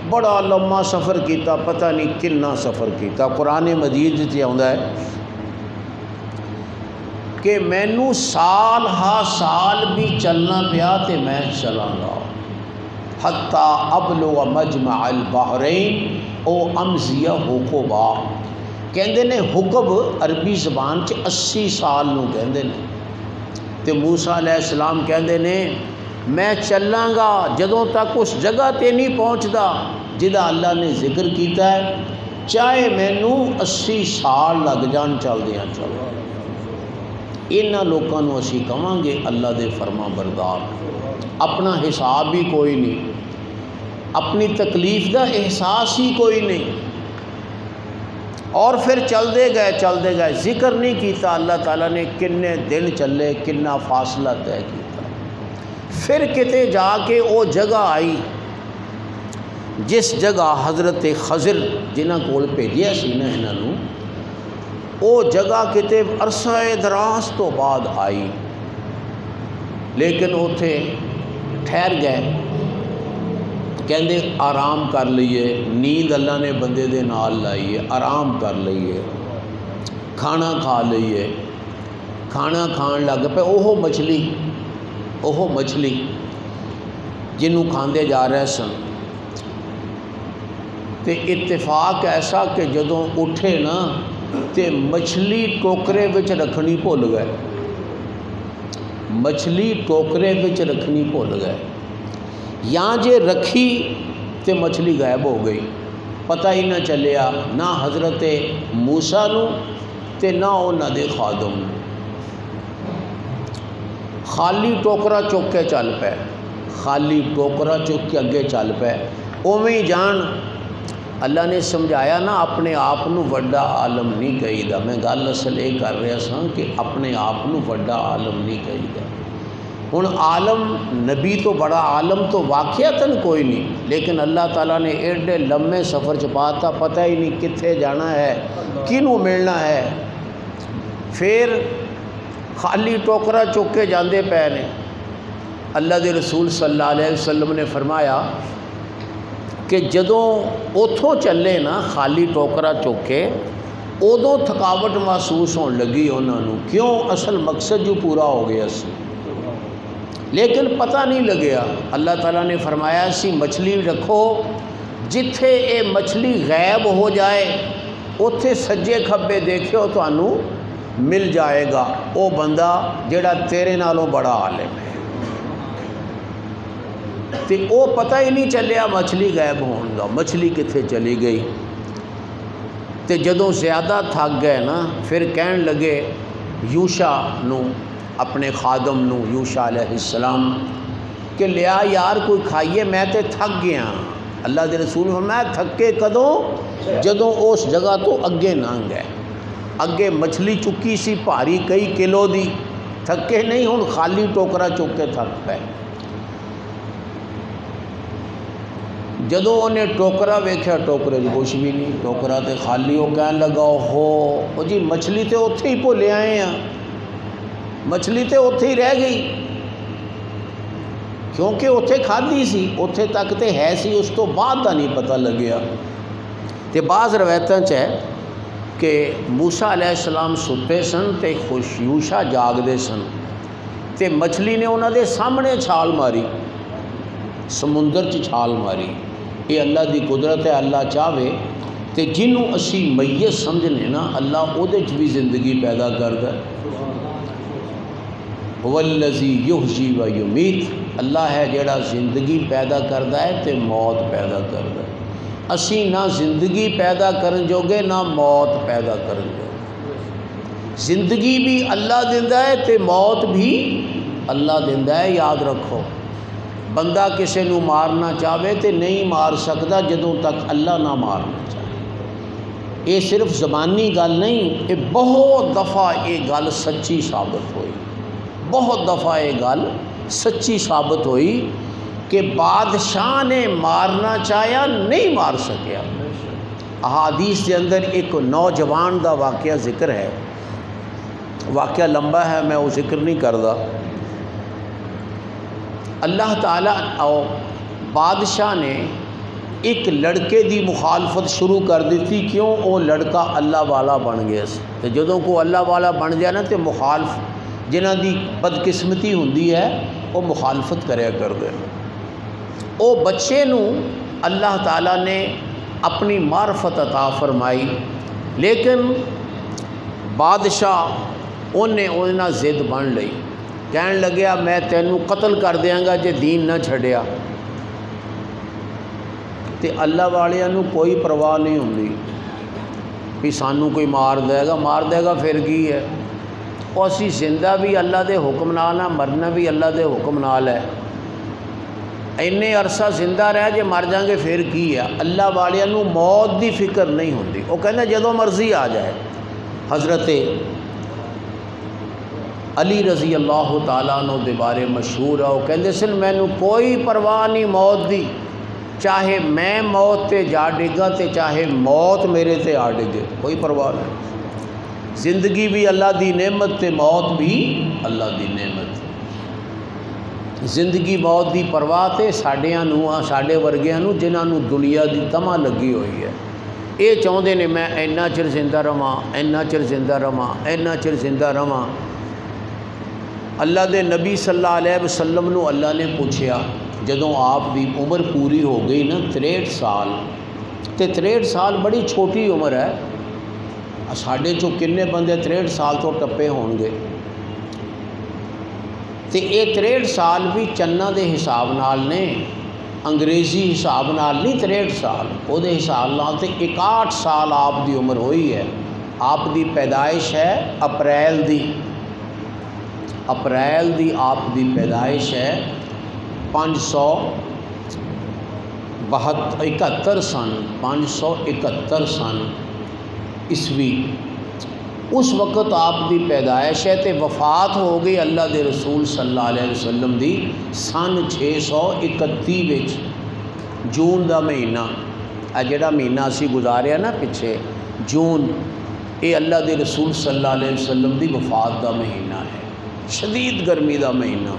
بڑا لمبا سفر کیتا، پتہ نہیں کنا سفر کیتا۔ قرآن مجید وچ آندا ہے کہ مینوں سال ہا سال بھی چلنا پیا تے میں چلاں گا، حتی ابلغ مجمع البحرین او امضی حقبا۔ کہندے نے حقب عربی زبان چ 80 سال نو کہندے نے، تے موسیٰ علیہ السلام کہندے نے میں چلاں گا جدوں تک اس جگہ تے نہیں پہنچدا جدا اللہ نے ذکر کیتا ہے، چاہے مینوں 80 سال لگ جان چلدیاں چلو۔ انہاں لوکاں نوں اسی کہاں گے اللہ دے فرما بردار، اپنا حساب ہی کوئی نہیں، اپنی تکلیف دا احساس ہی کوئی نہیں، اور پھر چلتے گئے، ذکر نہیں کیتا اللہ تعالیٰ نے کنے دن چلے، کنا فاصلہ طے کیتا۔ پھر کتے جا کے وہ جگہ آئی جس جگہ حضرت خضر جنہاں کول بھیجیا سی نا انہاں نوں، وہ جگہ کتے عرصہ دراز تو بعد آئی، لیکن اوتھے ٹھہر گئے، کہندے آرام کر لئیے، نیند اللہ نے بندے دے نال لائی ہے، آرام کر لئیے، کھانا کھا لئیے۔ کھانا کھان لگ پہ اوہ مچھلی جنوں کھاندے جا رہے سن، تے اتفاق ایسا کہ جدوں اٹھے نا تے مچھلی ٹوکرے وچ رکھنی بھول گئے، یا جے رکھی تے مچھلی غائب ہو گئی، پتہ ہی نہ چلیا نہ حضرت موسیٰ نو تے نہ انہاں دے خادم نو۔ خالی ٹوکرا چک کے چل پے، اگے چل پے، اوویں ہی جان۔ اللہ نے سمجھایا نا اپنے آپ نو وڈا عالم نہیں کہی دا، میں گل اصل یہ کر رہا سا کہ اپنے آپ نو وڈا عالم نہیں کہی دا۔ ہن عالم نبی تو بڑا عالم تو واقعتاً کوئی نہیں، لیکن اللہ تعالیٰ نے ایڈے لمبے سفر چ پاتا، پتہ ہی نہیں کتنے جانا ہے، کنوں ملنا ہے، پھر خالی ٹوکرا چک کے جاندے پے نے۔ اللہ دے رسول صلی اللہ علیہ وسلم نے فرمایا کہ جدوں اتھوں چلے نا خالی ٹوکرا چک کے، ادوں تھکاوٹ محسوس ہون لگی انہاں نوں، کیوں؟ اصل مقصد جو پورا ہو گیا سی، لیکن پتہ نہیں لگیا۔ اللہ تعالیٰ نے فرمایا سی مچھلی رکھو، جتھے اے مچھلی غائب ہو جائے اتھے سجے کھبے دیکھو تانوں مل جائے گا وہ بندہ جڑا تیرے نالوں بڑا عالم ہے۔ تے وہ پتہ ہی نہیں چلیا مچھلی غائب ہون دا، مچھلی کتنے چلی گئی۔ تے جدوں زیادہ تھک گئے نا پھر کہن لگے یوشع نو، اپنے خادم نو، یوشع علیہ السلام کہ لیا یار کوئی کھائیے، میں تے تھک گیا۔ اللہ دے رسول فرمایا تھکے کدوں؟ جدوں اس جگہ تو اگے لنگ گئے، اگے مچھلی چکی سی بھاری کئی کلو دی، تھکے نہیں، ہن خالی ٹوکرا چک کے تھک پے۔ جدوں انہیں ٹوکرا ویکھیا ٹوکرے دی کچھ بھی نہیں، ٹوکرا تے خالی۔ وہ کہن لگا او جی مچھلی تے اوتھے ہی بھولے آئے ہیں، مچھلی تے اوتھے ہی رہ گئی، کیونکہ اوتھے کھادی سی، اوتھے تک تے ہے سی، اس تو بعد دا نہیں پتہ لگیا۔ تے بعض روایتاں چ ہے کہ موسیٰ علیہ السلام ستے سن تے یوشع جاگدے سن، تے مچھلی نے انہاں دے سامنے چھال ماری، سمندر چ چھال ماری۔ یہ اللہ دی قدرت ہے، اللہ چاہے تے جنوں اسی میت سمجھنے نا اللہ او دے چ بھی زندگی پیدا کردا ہے۔ والذی یحیی و یمیت، اللہ ہے جڑا زندگی پیدا کردا ہے تے موت پیدا کردا ہے۔ اسی نہ زندگی پیدا کرن جوگے نہ موت پیدا کرن جوگے، زندگی بھی اللہ دیندا ہے تے موت بھی اللہ دیندا ہے، یاد رکھو۔ بندہ کسے نو مارنا چاہے تے نہیں مار سکتا جدوں تک اللہ نہ مارنا چاہے۔ یہ صرف زبانی گل نہیں، یہ بہت دفعہ یہ گل سچی ثابت ہوئی، بہت دفعہ یہ گل سچی ثابت ہوئی کہ بادشاہ نے مارنا چاہیا نہیں مار سکیا۔ احادیث کے اندر ایک نوجوان دا واقعہ ذکر ہے، واقعہ لمبا ہے میں وہ ذکر نہیں کردا۔ اللہ تعالیٰ اور بادشاہ نے ایک لڑکے دی مخالفت شروع کر دیتی، کیوں؟ وہ لڑکا اللہ والا بن گیا سی، تو جدوں کو اللہ والا بن جائے نا تو مخالف جنہاں دی بدقسمتی ہوندی ہے وہ مخالفت کریا کر دے۔ او بچے نو اللہ تعالیٰ نے اپنی معرفت عطا فرمائی، لیکن بادشاہ انہیں ضد بن لئی، کہن لگیا میں تینوں قتل کر دیاں گا جے دین نہ چھڑیا۔ تے اللہ والیاں نو کوئی پرواہ نہیں ہوندی بھی سانوں کوئی مار دے گا پھر کی ہے، اور اسی زندہ بھی اللہ دے حکم نال ہے، مرنا بھی اللہ دے حکم نال ہے، اینے عرصہ زندہ رہ جے مر جائیں گے پھر کی ہے۔ اللہ والیاں نو موت دی فکر نہیں ہوندی، وہ کہنا جدوں مرضی آ جائے۔ حضرت علی رضی اللہ تعالیٰ عنہ دے بارے مشہور ہے، وہ کہندے سن مینوں کوئی پرواہ نہیں موت دی، چاہے میں موت تے جا ڈگا تے چاہے موت میرے تے آ ڈگے، کوئی پرواہ نہیں۔ زندگی بھی اللہ دی نعمت تے موت بھی اللہ دی نعمت۔ زندگی موت دی پرواہ تے ساڈیاں نو، ساڈے ورگیاں نو جنہاں نو دنیا دی تما لگی ہوئی ہے، یہ چاہندے نے میں اینا چر زندہ رہواں، اینا چر زندہ رہواں، اینا چر زندہ رہواں۔ اللہ دے نبی صلی اللہ علیہ وسلم نو اللہ نے پوچھیا جدوں آپ دی عمر پوری ہو گئی نا 63 سال، تے 63 سال بڑی چھوٹی عمر ہے، ساڈے چوں کنے بندے 63 سال تو ٹپے ہون گے، تے یہ 63 سال بھی چنّا دے حساب نال نے، انگریزی حساب نال نہیں 63 سال، وہ دے حساب نال تے 61 سال آپ دی عمر ہوئی ہے۔ آپ دی پیدائش ہے اپریل دی آپ دی پیدائش ہے 571 سن، 571 سن عیسوی، اس وقت آپ دی پیدائش ہے، تے وفات ہو گئی اللہ دے رسول صلی اللہ علیہ وسلم دی سن 631 وچ، جون دا مہینہ، جڑا مہینہ اسی گزاریا نا پچھے جون، یہ اللہ دے رسول صلی اللہ علیہ وسلم دی وفات دا مہینہ ہے، شدید گرمی دا مہینہ،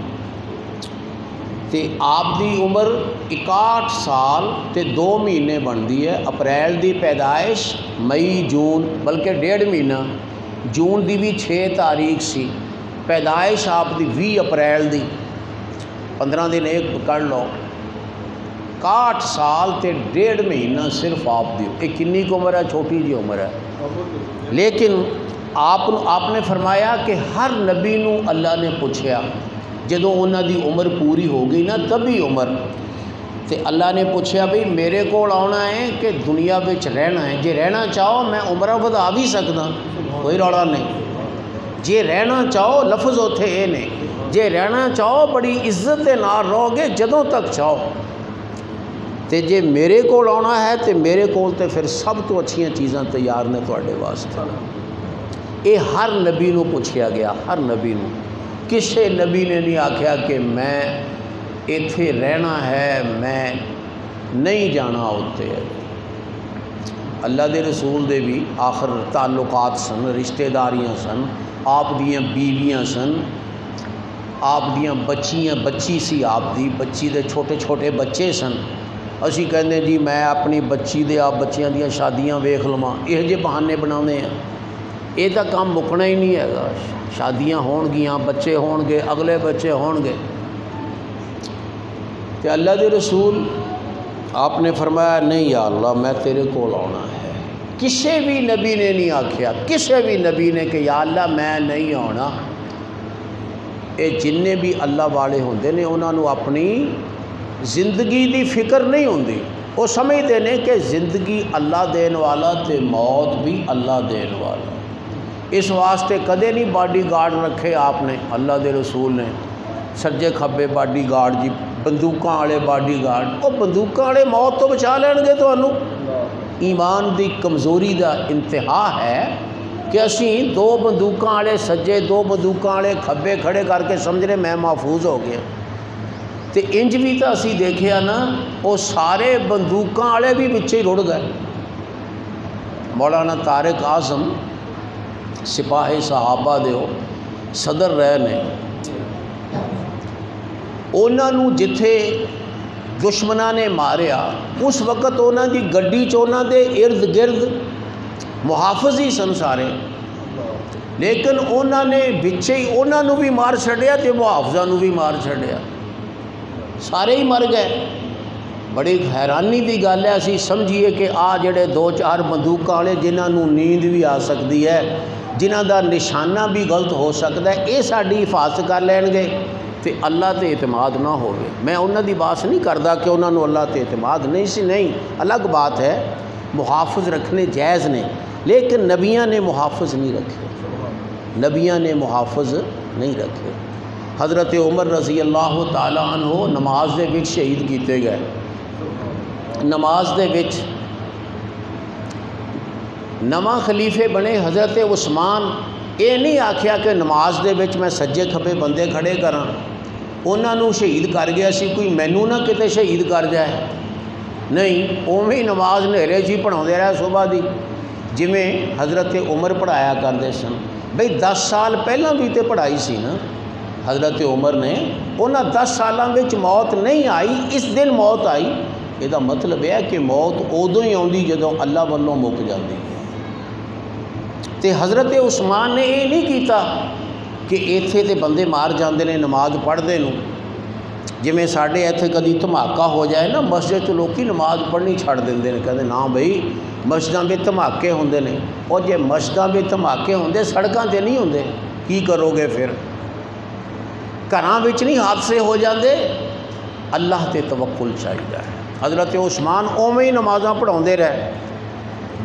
تے آپ دی عمر 61 سال تے 2 مہینے بندی ہے۔ اپریل دی پیدائش، مئی جون، بلکہ 1.5 مہینہ، جون دی بھی 6 تاریخ سی، پیدائش آپ دی 20 اپریل دی، 15 دن ایک پکڑ لو، 61 سال تے 1.5 مہینہ صرف آپ دی، یہ کنی کی عمر ہے؟ چھوٹی جی عمر ہے، لیکن آپ نے فرمایا کہ ہر نبی نو اللہ نے پوچھیا جدوں انہاں دی عمر پوری ہو گئی نا طبی عمر تے اللہ نے پوچھیا بھئی میرے کول آنا ہے کہ دنیا وچ رہنا ہے؟ جے رہنا چاہو میں عمرہ ودا بھی سکدا، کوئی رولا نہیں۔ جے رہنا چاہو لفظ اوتھے اے نے، جے رہنا چاہو بڑی عزت دے نال رہو گے جدوں تک چاہو، تے جے میرے کول آنا ہے تے میرے کول تے پھر سب تو اچھیاں چیزاں تیار نے تواڈے واسطے۔ اے ہر نبی نو پوچھیا گیا، ہر نبی نو، کسے نبی نے نہیں آکھیا کہ میں ایتھے رہنا ہے، میں نہیں جانا ہوتے ہے۔ اللہ دے رسول دے بھی آخر تعلقات سن، رشتہ داریاں سن، آپ دیاں بیویاں سن، آپ دیاں بچیاں، بچی سی آپ دی بچی دے چھوٹے چھوٹے بچے سن۔ اسی کہندے جی میں اپنی بچی دے آپ بچیاں دیاں شادیاں ویکھ لواں، یہ جے بہانے بناونے ہیں، یہ تو کام مکنا ہی نہیں ہے گا۔ شادیاں ہون گیاں، بچے ہون گے، اگلے بچے ہون گے۔ کہ اللہ دے رسول آپ نے فرمایا نہیں یا اللہ میں تیرے کول آنا ہے۔ کسے بھی نبی نے نہیں آکھیا، کسے بھی نبی نے کہ یا اللہ میں نہیں آنا۔ اے جننے بھی اللہ والے ہوندے نے انہاں نو اپنی زندگی دی فکر نہیں ہوندی، وہ سمجھتے ہیں کہ زندگی اللہ دین والا تے موت بھی اللہ دین والا۔ اس واسطے کدے نہیں باڈی گارڈ رکھے آپ نے، اللہ دے رسول نے، سجے کھبے باڈی گارڈ جی، بندوقاں والے باڈی گارڈ۔ وہ بندوقاں والے موت تو بچا لین گے تانوں۔ ایمان دی کمزوری دا انتہا ہے کہ اسی دو بندوقاں والے سجے، دو بندوقاں والے کھبے کھڑے کر کے سمجھ رہے میں محفوظ ہو گیا۔ تے انج بھی تو اسی دیکھیا نا، وہ سارے بندوقاں والے بھی بچے ہی رڑ گئے۔ مولانا طارق اعظم سپاہی صحابہ دے صدر رہے نے، انہاں نو جتھے دشمناں نے ماریا اس وقت انہاں دی گڈی چ انہاں دے ارد گرد محافظ ہی سن سارے، لیکن انہاں نے بچے ہی انہاں نو بھی مار چھڈیا تے محافظاں نو بھی مار چھڈیا، سارے ہی مر گئے۔ بڑی حیرانی دی گل ہے، اسی سمجھیے کہ آ جڑے دو چار بندوقاں والے جنہاں نو نیند بھی آ سکتی ہے، جنہاں دا نشانہ بھی غلط ہو سکتا ہے، یہ ساری حفاظت کر لین گے تے اللہ تے اعتماد نہ ہوگے۔ میں انہاں دی بات نہیں کردا کہ انہاں نو اللہ تے اعتماد نہیں سی، نہیں، الگ بات ہے، محافظ رکھنے جائز نے، لیکن نبیاں نے محافظ نہیں رکھے، نبیاں نے محافظ نہیں رکھے۔ حضرت عمر رضی اللہ تعالیٰ عنہ نماز دے وچ شہید کیتے گئے۔ نماز دے وچ نواں خلیفے بنے حضرت عثمان، یہ نہیں آکھیا کہ نماز دے وچ میں سجے کھبے بندے کھڑے کراں، انہاں نو شہید کر گیا سی کوئی مینوں نہ کتے شہید کر جائے، نہیں، اوویں نماز نیرے جی پڑھاؤندے رہے صبح دی جویں حضرت عمر پڑھایا کرتے سن۔ بھئی 10 سال پہلاں بھی تے پڑھائی سی نا حضرت عمر نے، انہاں 10 سالاں وچ موت نہیں آئی، اس دن موت آئی۔ یہ مطلب ہے کہ موت ادوں ہی آتی جدوں اللہ والوں مک جاتی ہے۔ تے حضرت عثمان نے یہ نہیں کیتا کہ ایتھے تے بندے مار جاندے نے نماز پڑھدے نوں، جویں ساڈے ایتھے کدی دھماکہ ہو جائے نا مسجد لوکی نماز پڑھنی چھڑ دیندے نے، کہندے نا بھئی مسجداں وچ دھماکے ہوندے نے، اور جے مسجداں وچ دھماکے ہوندے سڑکاں تے نہیں ہوندے کی کرو گے پھر؟ گھراں وچ نہیں حادثے ہو جاندے؟ اللہ تے توکل چاہیے۔ حضرت عثمان اوویں ہی نمازاں پڑھاؤندے رہے،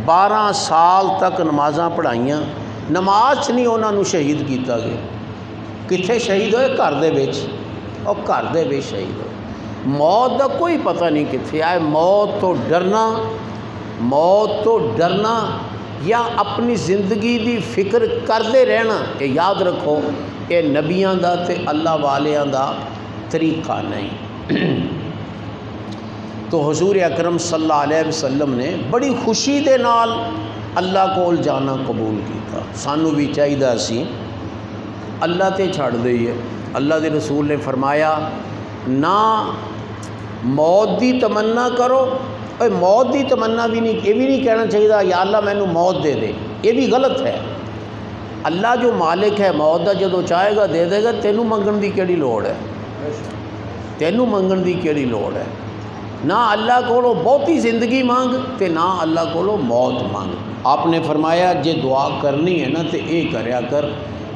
12 سال تک نمازاں پڑھائیاں، نماز چ نہیں انہاں نوں شہید کیتا گیا۔ کتھے شہید ہوئے؟ گھر دے وچ، اور گھر دے وچ شہید ہوئے۔ موت دا کوئی پتہ نہیں کتھے آئے، موت تو ڈرنا یا اپنی زندگی دی فکر کرتے رہنا، یہ یاد رکھو یہ نبیاں دا تے اللہ والیاں دا طریقہ نہیں۔ تو حضور اکرم صلی اللہ علیہ وسلم نے بڑی خوشی دے نال اللہ کول جانا قبول کیتا۔ سانو بھی چاہیے سی اللہ تے چھڑ دئیے۔ اللہ دے رسول نے فرمایا نہ موت دی تمنا کرو، موت دی تمنا بھی نہیں، یہ بھی نہیں کہنا چاہیے یا اللہ مینوں موت دے دے، یہ بھی غلط ہے۔ اللہ جو مالک ہے موت دا جدوں چاہے گا دے دے گا، تینوں منگن دی کیڑی لوڑ ہے؟ تینوں منگن دی کیڑی لوڑ ہے؟ نہ اللہ کو بہتی زندگی مانگ تے نہ اللہ کو موت مانگ۔ آپ نے فرمایا جے دعا کرنی ہے نا تے اے کریا کر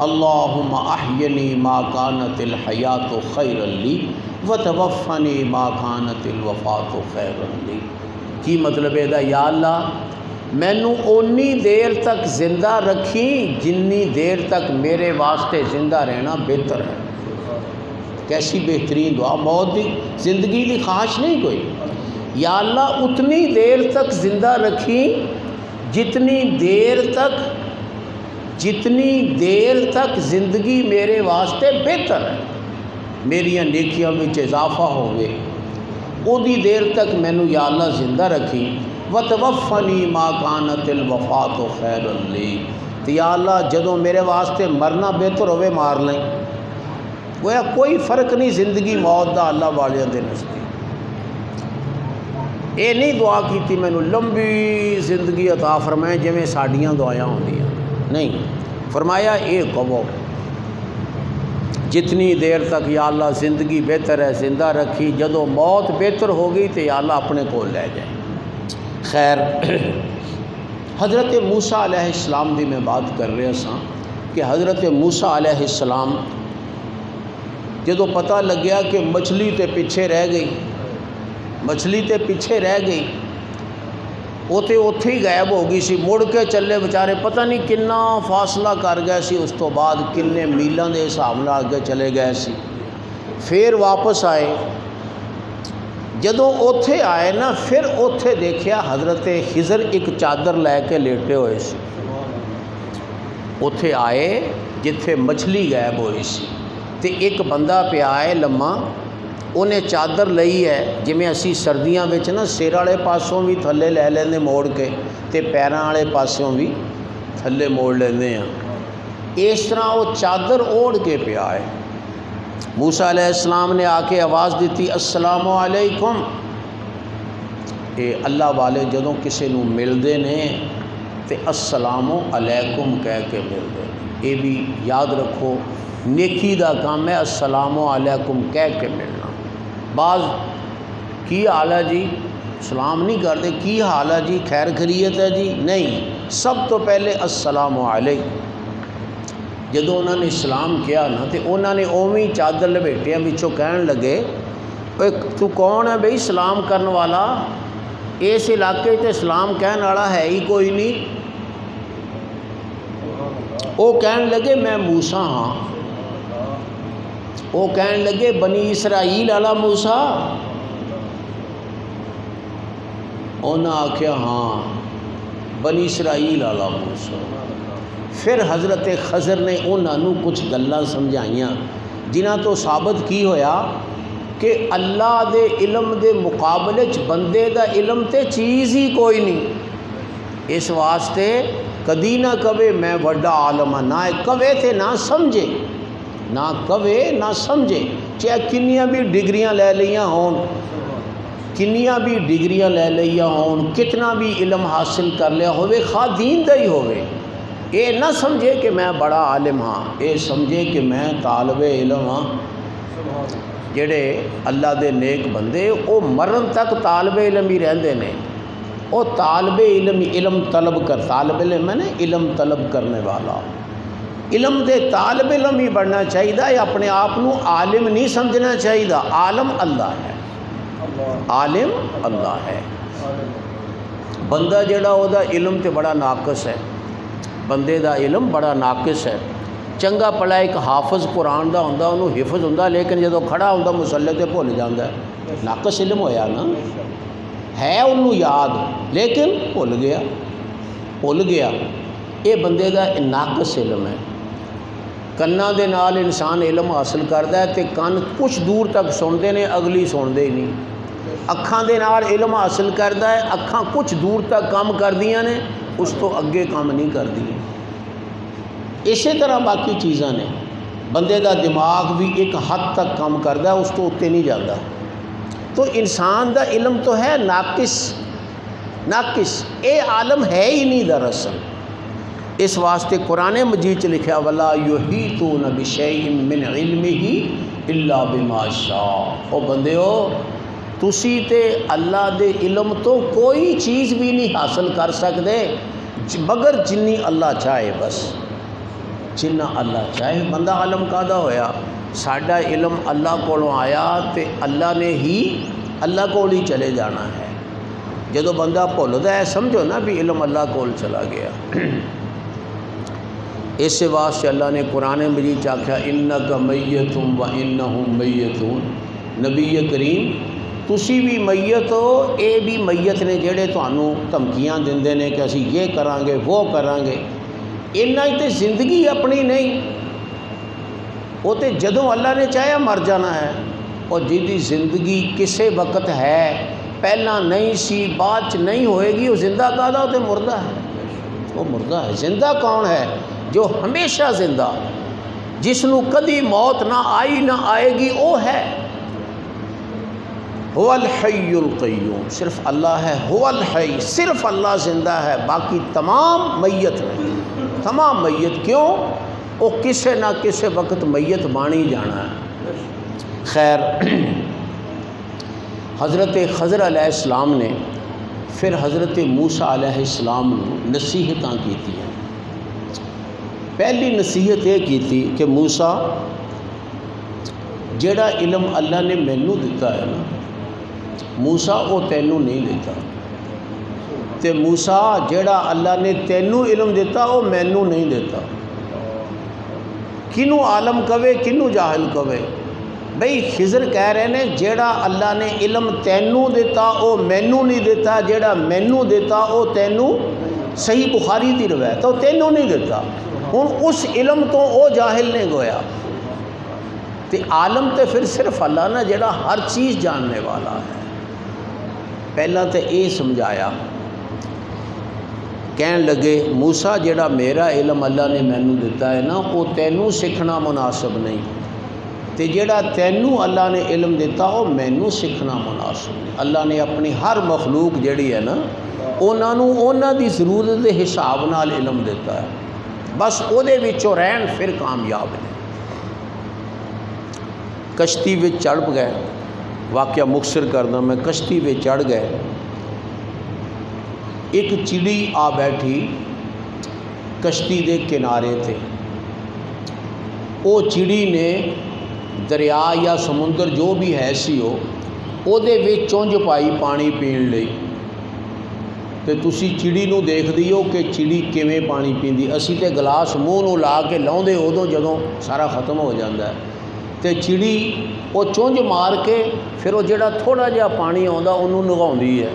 اللہم احینی ما کانت الحیات خیرا لی وتوفنی ما کانت الوفات خیرا لی۔ کی مطلب ہے دا یا اللہ مینوں اونی دیر تک زندہ رکھی جنی دیر تک میرے واسطے زندہ رہنا بہتر ہے۔ کیسی بہترین دعا، موت دی زندگی دی خواہش نہیں کوئی، یا اللہ اتنی دیر تک زندہ رکھی جتنی دیر تک زندگی میرے واسطے بہتر ہے، میریاں نیکیاں وچ اضافہ ہوئے، اودی دیر تک مینوں یا اللہ زندہ رکھی۔ وتوفنی ما کانت الوفات خیر لی، تو یا اللہ جدوں میرے واسطے مرنا بہتر ہوئے مار لیں۔ گویا کوئی فرق نہیں زندگی موت دا اللہ والیاں دے نزدیک۔ اے نہیں دعا کیتی مینوں لمبی زندگی عطا فرمائے جویں ساڈیاں دعائیاں ہوندیاں، نہیں، فرمایا اے کہو جتنی دیر تک یا اللہ زندگی بہتر ہے زندہ رکھی، جدوں موت بہتر ہو گئی تو یا اللہ اپنے کو لے جائے۔ خیر، حضرت موسیٰ علیہ السلام دی میں بات کر رہا ساں کہ حضرت موسیٰ علیہ السلام جدوں پتہ لگیا کہ مچھلی تے پیچھے رہ گئی، وہ تے اوتھے ہی غائب ہو گئی سی، مڑ کے چلے بیچارے پتہ نہیں کنا فاصلہ کر گئے سی، اس تو بعد کنے میلاں دے حساب نال اگے چلے گئے سی، پھر واپس آئے۔ جدوں اوتھے آئے نا پھر اوتھے دیکھیا حضرت خضر ایک چادر لے کے لیٹے ہوئے سی، اوتھے آئے جتھے مچھلی غائب ہوئی سی تے ایک بندہ پیا ہے لمحہ، انہیں چادر لئی ہے جویں اسی سردیاں وچ نا سر والے پاسوں بھی تھلے لے لیندے موڑ کے تے پیراں والے پاسوں بھی تھلے موڑ لیندے ہیں، اس طرح وہ چادر اوڑھ کے پیا ہے۔ موسیٰ علیہ السلام نے آ کے آواز دیتی السلام علیکم۔ اے اللہ والے جدوں کسے نو ملدے نے تے السلام علیکم کہہ کے ملدے نے، یہ بھی یاد رکھو نیکی دا کام ہے السلام علیکم کہہ کے ملنا۔ بعض کی حال ہے جی سلام نہیں کرتے، کی حال ہے جی خیر خیریت ہے جی، نہیں، سب تو پہلے السلام علیکم۔ جدوں انہوں نے سلام کیا نا تو انہوں نے اوویں چادر لپیٹیاں وچوں کہن لگے تو کون ہے بھئی سلام کرن والا، اس علاقے تے سلام کہن والا ہے ہی کوئی نہیں۔ وہ کہن لگے میں موسیٰ ہاں، وہ کہن لگے بنی اسرائیل والا موسیٰ، انہاں آکھیا ہاں بنی اسرائیل والا موسیٰ۔ پھر حضرت خضر نے انہوں کچھ گلاں سمجھائیاں جنہاں تو ثابت کی ہویا کہ اللہ دے علم دے مقابلے چ بندے دا علم تے چیز ہی کوئی نہیں، اس واسطے کدی نہ کہے میں بڑا عالم ہاں، نہ کہے تے نہ سمجھے، نہ کہے نہ سمجھے، چاہے کنیاں بھی ڈگریاں لے لیاں ہون، کتنا بھی علم حاصل کر لیا ہوئے، خواہ دین دا ہی ہوئے، اے نہ سمجھے کہ میں بڑا عالم ہاں، اے سمجھے کہ میں طالب علم ہاں۔ جڑے اللہ دے نیک بندے وہ مرن تک طالب علم ہی رہندے نے، وہ طالب علم طلب کر، طالب علم ہے نا علم طلب کرنے والا، علم دے طالب علم ہی بڑھنا چاہیے، اپنے آپ کو عالم نہیں سمجھنا چاہیے، عالم اللہ ہے، عالم اللہ ہے۔ بندہ جڑا وہ دا علم تے بڑا ناقص ہے، بندے دا علم بڑا ناقص ہے، چنگا پڑا ایک حافظ قرآن دا ہوندا، انہوں حفظ ہوندا، لیکن جدو کھڑا ہوندا مصلی تے بھول جاندا ہے، ناقص علم ہویا نا، ہے انہوں یاد لیکن بھول گیا، یہ بندے دا ناقص علم ہے۔ کنا دے نال انسان علم حاصل کردا ہے تے کن کچھ دور تک سنتے نے، اگلی سنتے ہی نہیں۔ اکھاں دے نال علم حاصل کردا ہے، اکھاں کچھ دور تک کام کردیاں نے، اس تو اگے کام نہیں کردی۔ اسی طرح باقی چیزاں نے، بندے دا دماغ بھی ایک حد تک کام کردا ہے، اس تو اتنے نہیں جاتا۔ تو انسان دا علم تو ہے ناقص، اے عالم ہے ہی نہیں دراصل۔ اس واسطے قرآن مجید چ لکھا وَلَا يُحِيطُونَ بِشَيْءٍ مِّنْ عِلْمِهِ إِلَّا بِمَا شَاءَ۔ او بندیو تسی تے اللہ دے علم تو کوئی چیز بھی نہیں حاصل کر سکتے مگر جنی اللہ چاہے، بس جنہ اللہ چاہے۔ بندہ عالم کادا ہویا، ساڈا علم اللہ کولوں آیا تے اللہ نے ہی اللہ کول ہی چلے جانا ہے۔ جدو بندہ بھولدا ہے سمجھو نا بھی علم اللہ کول چلا گیا۔ اس واسطے اللہ نے قرآن مجید آکھیا انک میت و انہم میتون، نبی کریم تسی بھی میت ہو، اے بھی میت نے جڑے تانوں دھمکیاں دیندے نے کہ اسی یہ کران گے وہ کران گے، انہاں تے زندگی اپنی نہیں، وہ تے جدوں اللہ نے چاہیا مر جانا ہے۔ اور جدی زندگی کسے وقت ہے، پہلا نہیں سی بعد چ نہیں ہوئے گی، وہ زندہ کادا، وہ تے مردہ ہے، وہ مردہ ہے۔ زندہ کون ہے؟ جو ہمیشہ زندہ، جس نو کدی موت نہ آئی نہ آئے گی، وہ ہے هو الحی القیوم، صرف اللہ ہے، هو الحی، صرف اللہ زندہ ہے، باقی تمام میت نہیں، تمام میت۔ کیوں؟ وہ کسے نہ کسے وقت میت بانی جانا ہے۔ خیر، حضرت خضر علیہ السلام نے پھر حضرت موسیٰ علیہ السلام نو نصیحتاں کیتی ہیں۔ پہلی نصیحت یہ کیتی کہ موسیٰ جڑا علم اللہ نے مینوں دیتا ہے نا، موسیٰ وہ تینوں نہیں دیتا، تے موسیٰ جڑا اللہ نے تینوں علم دیتا وہ مینوں نہیں دیتا۔ کنوں عالم کہے کنوں جاہل کہے، بھئی خضر کہہ رہے ہیں جیڑا اللہ نے علم تینوں دیتا وہ مینوں نہیں دیتا، جیڑا مینوں دیتا وہ تینوں، صحیح بخاری دی روایت، وہ تینوں نہیں دیتا۔ ہن اس علم تو وہ جاہل نے گویا، تے عالم تے پھر صرف اللہ نا جیڑا ہر چیز جاننے والا ہے۔ پہلا تے یہ سمجھایا، کہن لگے موسیٰ جیڑا میرا علم اللہ نے مینوں دیتا ہے نا وہ تینوں سکھنا مناسب نہیں، تے جیڑا تینوں اللہ نے علم دیتا وہ مینوں سکھنا مناسب نہیں۔ اللہ نے اپنی ہر مخلوق جیڑی ہے نا انہاں دی ضرورت دے حساب نال علم دیتا ہے، بس او دے وچوں رہن پھر کامیاب نے۔ کشتی وچ چڑھ گئے، واقعہ مختصر کرنا میں، کشتی وچ چڑھ گئے، ایک چڑی آ بیٹھی کشتی دے کنارے تھے۔ او چڑی نے دریا یا سمندر جو بھی ہے سی او دے وچ چونج پائی پانی پین لئی، تے تسی چڑی نو دیکھ دیو کہ چڑی کیویں پانی پیندی، اسی تے گلاس منہ نو لا کے لاؤندے ادوں جدوں سارا ختم ہو جاندا ہے، تے چڑی وہ چونج مار کے پھر وہ جڑا تھوڑا جہا پانی آندا انہوں نگاؤندی ہے،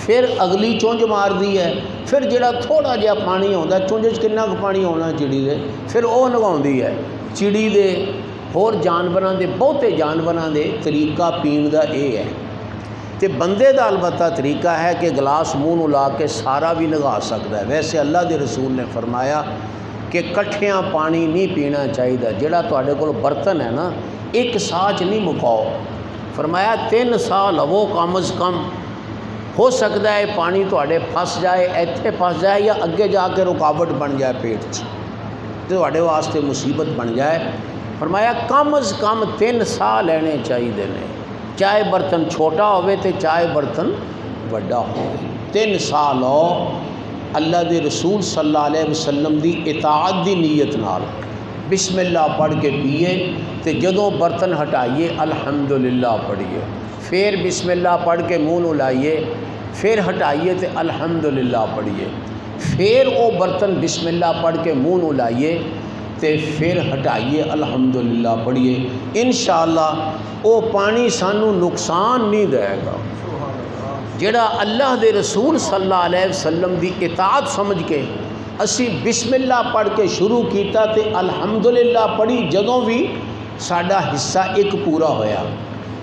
پھر اگلی چونج مار دی ہے، پھر جڑا تھوڑا جہا پانی آندا چونج وچ کنا پانی آنا چڑی دے، پھر وہ نگاؤندی ہے۔ چڑی دے ہور جانوراں دے بہتے جانوراں دے طریقہ پین دا اے ہے، تے بندے دا البتہ طریقہ ہے کہ گلاس منہ نو لا کے سارا بھی نگا سکتا ہے۔ ویسے اللہ دے رسول نے فرمایا کہ کٹھیاں پانی نہیں پینا چاہیے، جڑا تواڈے کول برتن ہے نا ایک ساہ چ نہیں مکاؤ، فرمایا 3 ساہ لو کم از کم، ہو سکتا ہے پانی تواڈے پھس جائے، ایتھے پھس جائے یا اگے جا کے رکاوٹ بن جائے پیٹ چ، تواڈے واسطے مصیبت بن جائے۔ فرمایا کم از کم 3 ساہ لینے چاہیے نے، چاہے برتن چھوٹا ہوئے تے چاہے برتن بڑا ہو، 3 ساہ لو اللہ دے رسول صلی اللہ علیہ وسلم دی اطاعت دی نیت نال، بسم اللہ پڑھ کے پیے، تے جدوں برتن ہٹائیے الحمدللہ پڑھیے، پھر بسم اللہ پڑھ کے منہ نو لائیے، پھر ہٹائیے تے الحمدللہ پڑھیے، پھر وہ برتن بسم اللہ پڑھ کے منہ نو لائیے تے پھر ہٹائیے الحمدللہ پڑھیے، انشاءاللہ وہ پانی سانو نقصان نہیں دے گا۔ جڑا اللہ دے رسول صلی اللہ علیہ وسلم دی اطاعت سمجھ کے اسی بسم اللہ پڑھ کے شروع کیتا تے الحمدللہ پڑھی، جدوں بھی ساڈا حصہ ایک پورا ہویا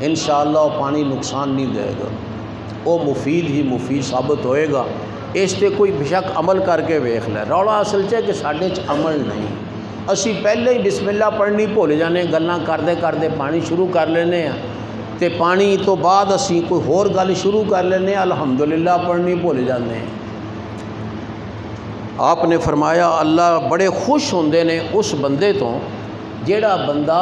انشاءاللہ وہ پانی نقصان نہیں دے گا، وہ مفید ہی مفید ثابت ہوئے گا۔ اس تے کوئی بشک عمل کر کے ویکھ لے، رولا اصل چ کہ ساڈے چ عمل نہیں، اسی پہلے ہی بسم اللہ پڑھنی بھول جانے، گلاں کردے کردے پانی شروع کر لینے ہیں، تے پانی تو بعد اسی کوئی ہور گل شروع کر لینے، الحمدللہ پڑھنی بھول جانے ہیں۔ آپ نے فرمایا اللہ بڑے خوش ہوندے نے اس بندے تو جیڑا بندہ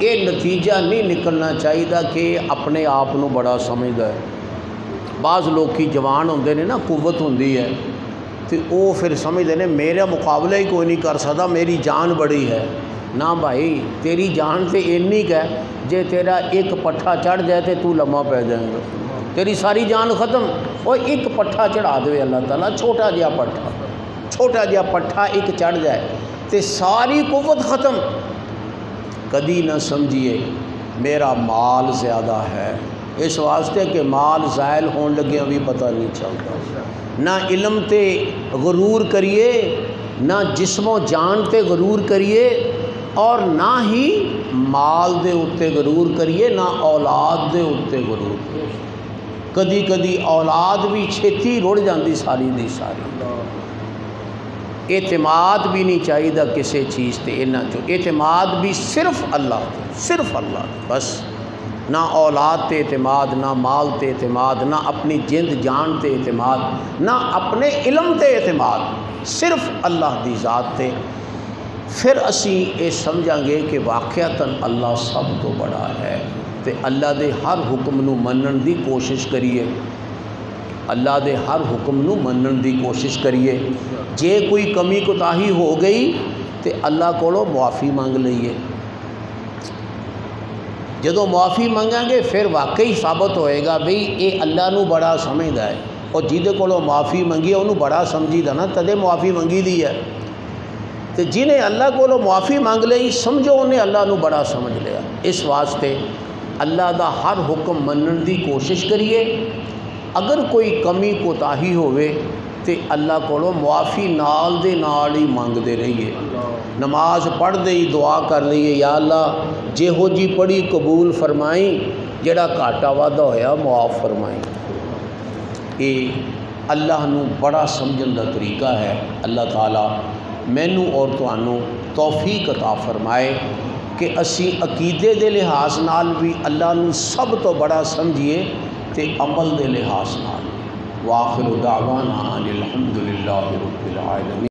یہ نتیجہ نہیں نکلنا چاہیے کہ اپنے آپ کو بڑا سمجھتا ہے۔ بعض لوگ کی جوان ہوندے نے نا، قوت ہوندی ہے تو وہ پھر سمجھتے ہیں میرا مقابلہ ہی کوئی نہیں کر سکتا، میری جان بڑی ہے۔ نہ بھائی، تیری جان تو اینی ہے جے تیرا ایک پٹھا چڑھ جائے تو تو لمحہ پہ جائے گا، تیری ساری جان ختم۔ اور ایک پٹھا چڑھا دے اللہ تعالیٰ، چھوٹا جہا پٹھا ایک چڑھ جائے تو ساری قوت ختم۔ کدی نہ سمجھیے میرا مال زیادہ ہے، اس واسطے کہ مال زائل ہون لگے ابھی پتہ نہیں چلتا۔ نہ علم تے غرور کریے، نہ جسم و جان تے غرور کریے، اور نہ ہی مال دے اتے غرور کریے، نہ اولاد دے اتے غرور کریے۔ کدی کدی اولاد بھی چھتی رڑ جاندی ساری دی ساری۔ اعتماد بھی نہیں چاہیے کسی چیز تے، انہاں چو اعتماد بھی صرف اللہ تے، صرف اللہ تے بس۔ نہ اولاد تے اعتماد، نہ مال تے اعتماد، نہ اپنی جند جان تے اعتماد، نہ اپنے علم تے اعتماد، صرف اللہ دی ذات تے۔ پھر اسی یہ سمجھیں گے کہ واقعتاً اللہ سب تو بڑا ہے، تے اللہ دے ہر حکم نو منن دی کوشش کریے، اللہ دے ہر حکم نو منن دی کوشش کریے۔ جے کوئی کمی کوتاہی ہو گئی تے اللہ کولو معافی مانگ لئیے۔ جدو معافی منگیں گے پھر واقعی ثابت ہوئے گا بھئی اے اللہ نو بڑا سمجھدا ہے، اور جیدے کولو معافی منگی ہے انہوں بڑا سمجھی دا نا، تدے معافی منگی دی ہے۔ تو جنہیں اللہ کولو معافی مانگ لئی سمجھو انہیں اللہ نو بڑا سمجھ لیا۔ اس واسطے اللہ دا ہر حکم منن دی کوشش کریے۔ اگر کوئی کمی کوتاہی ہوئے تے اللہ کولو معافی نال دے نال ہی مانگ دے رہیے۔ نماز پڑھ دے ہی دعا کر لئیے، یا اللہ جے ہو جی پڑھی قبول فرمائیں، جڑا گھاٹا وعدہ ہویا معاف فرمائیں۔ یہ اللہ نو بڑا سمجھن دا طریقہ ہے۔ اللہ تعالیٰ مینوں اور تانوں توفیق عطا فرمائے کہ اسی عقیدے دے لحاظ نال بھی اللہ نو سب تو بڑا سمجھیے تے عمل دے لحاظ نال۔ وآخر دعوانا ان الحمدللہ رب العالمین۔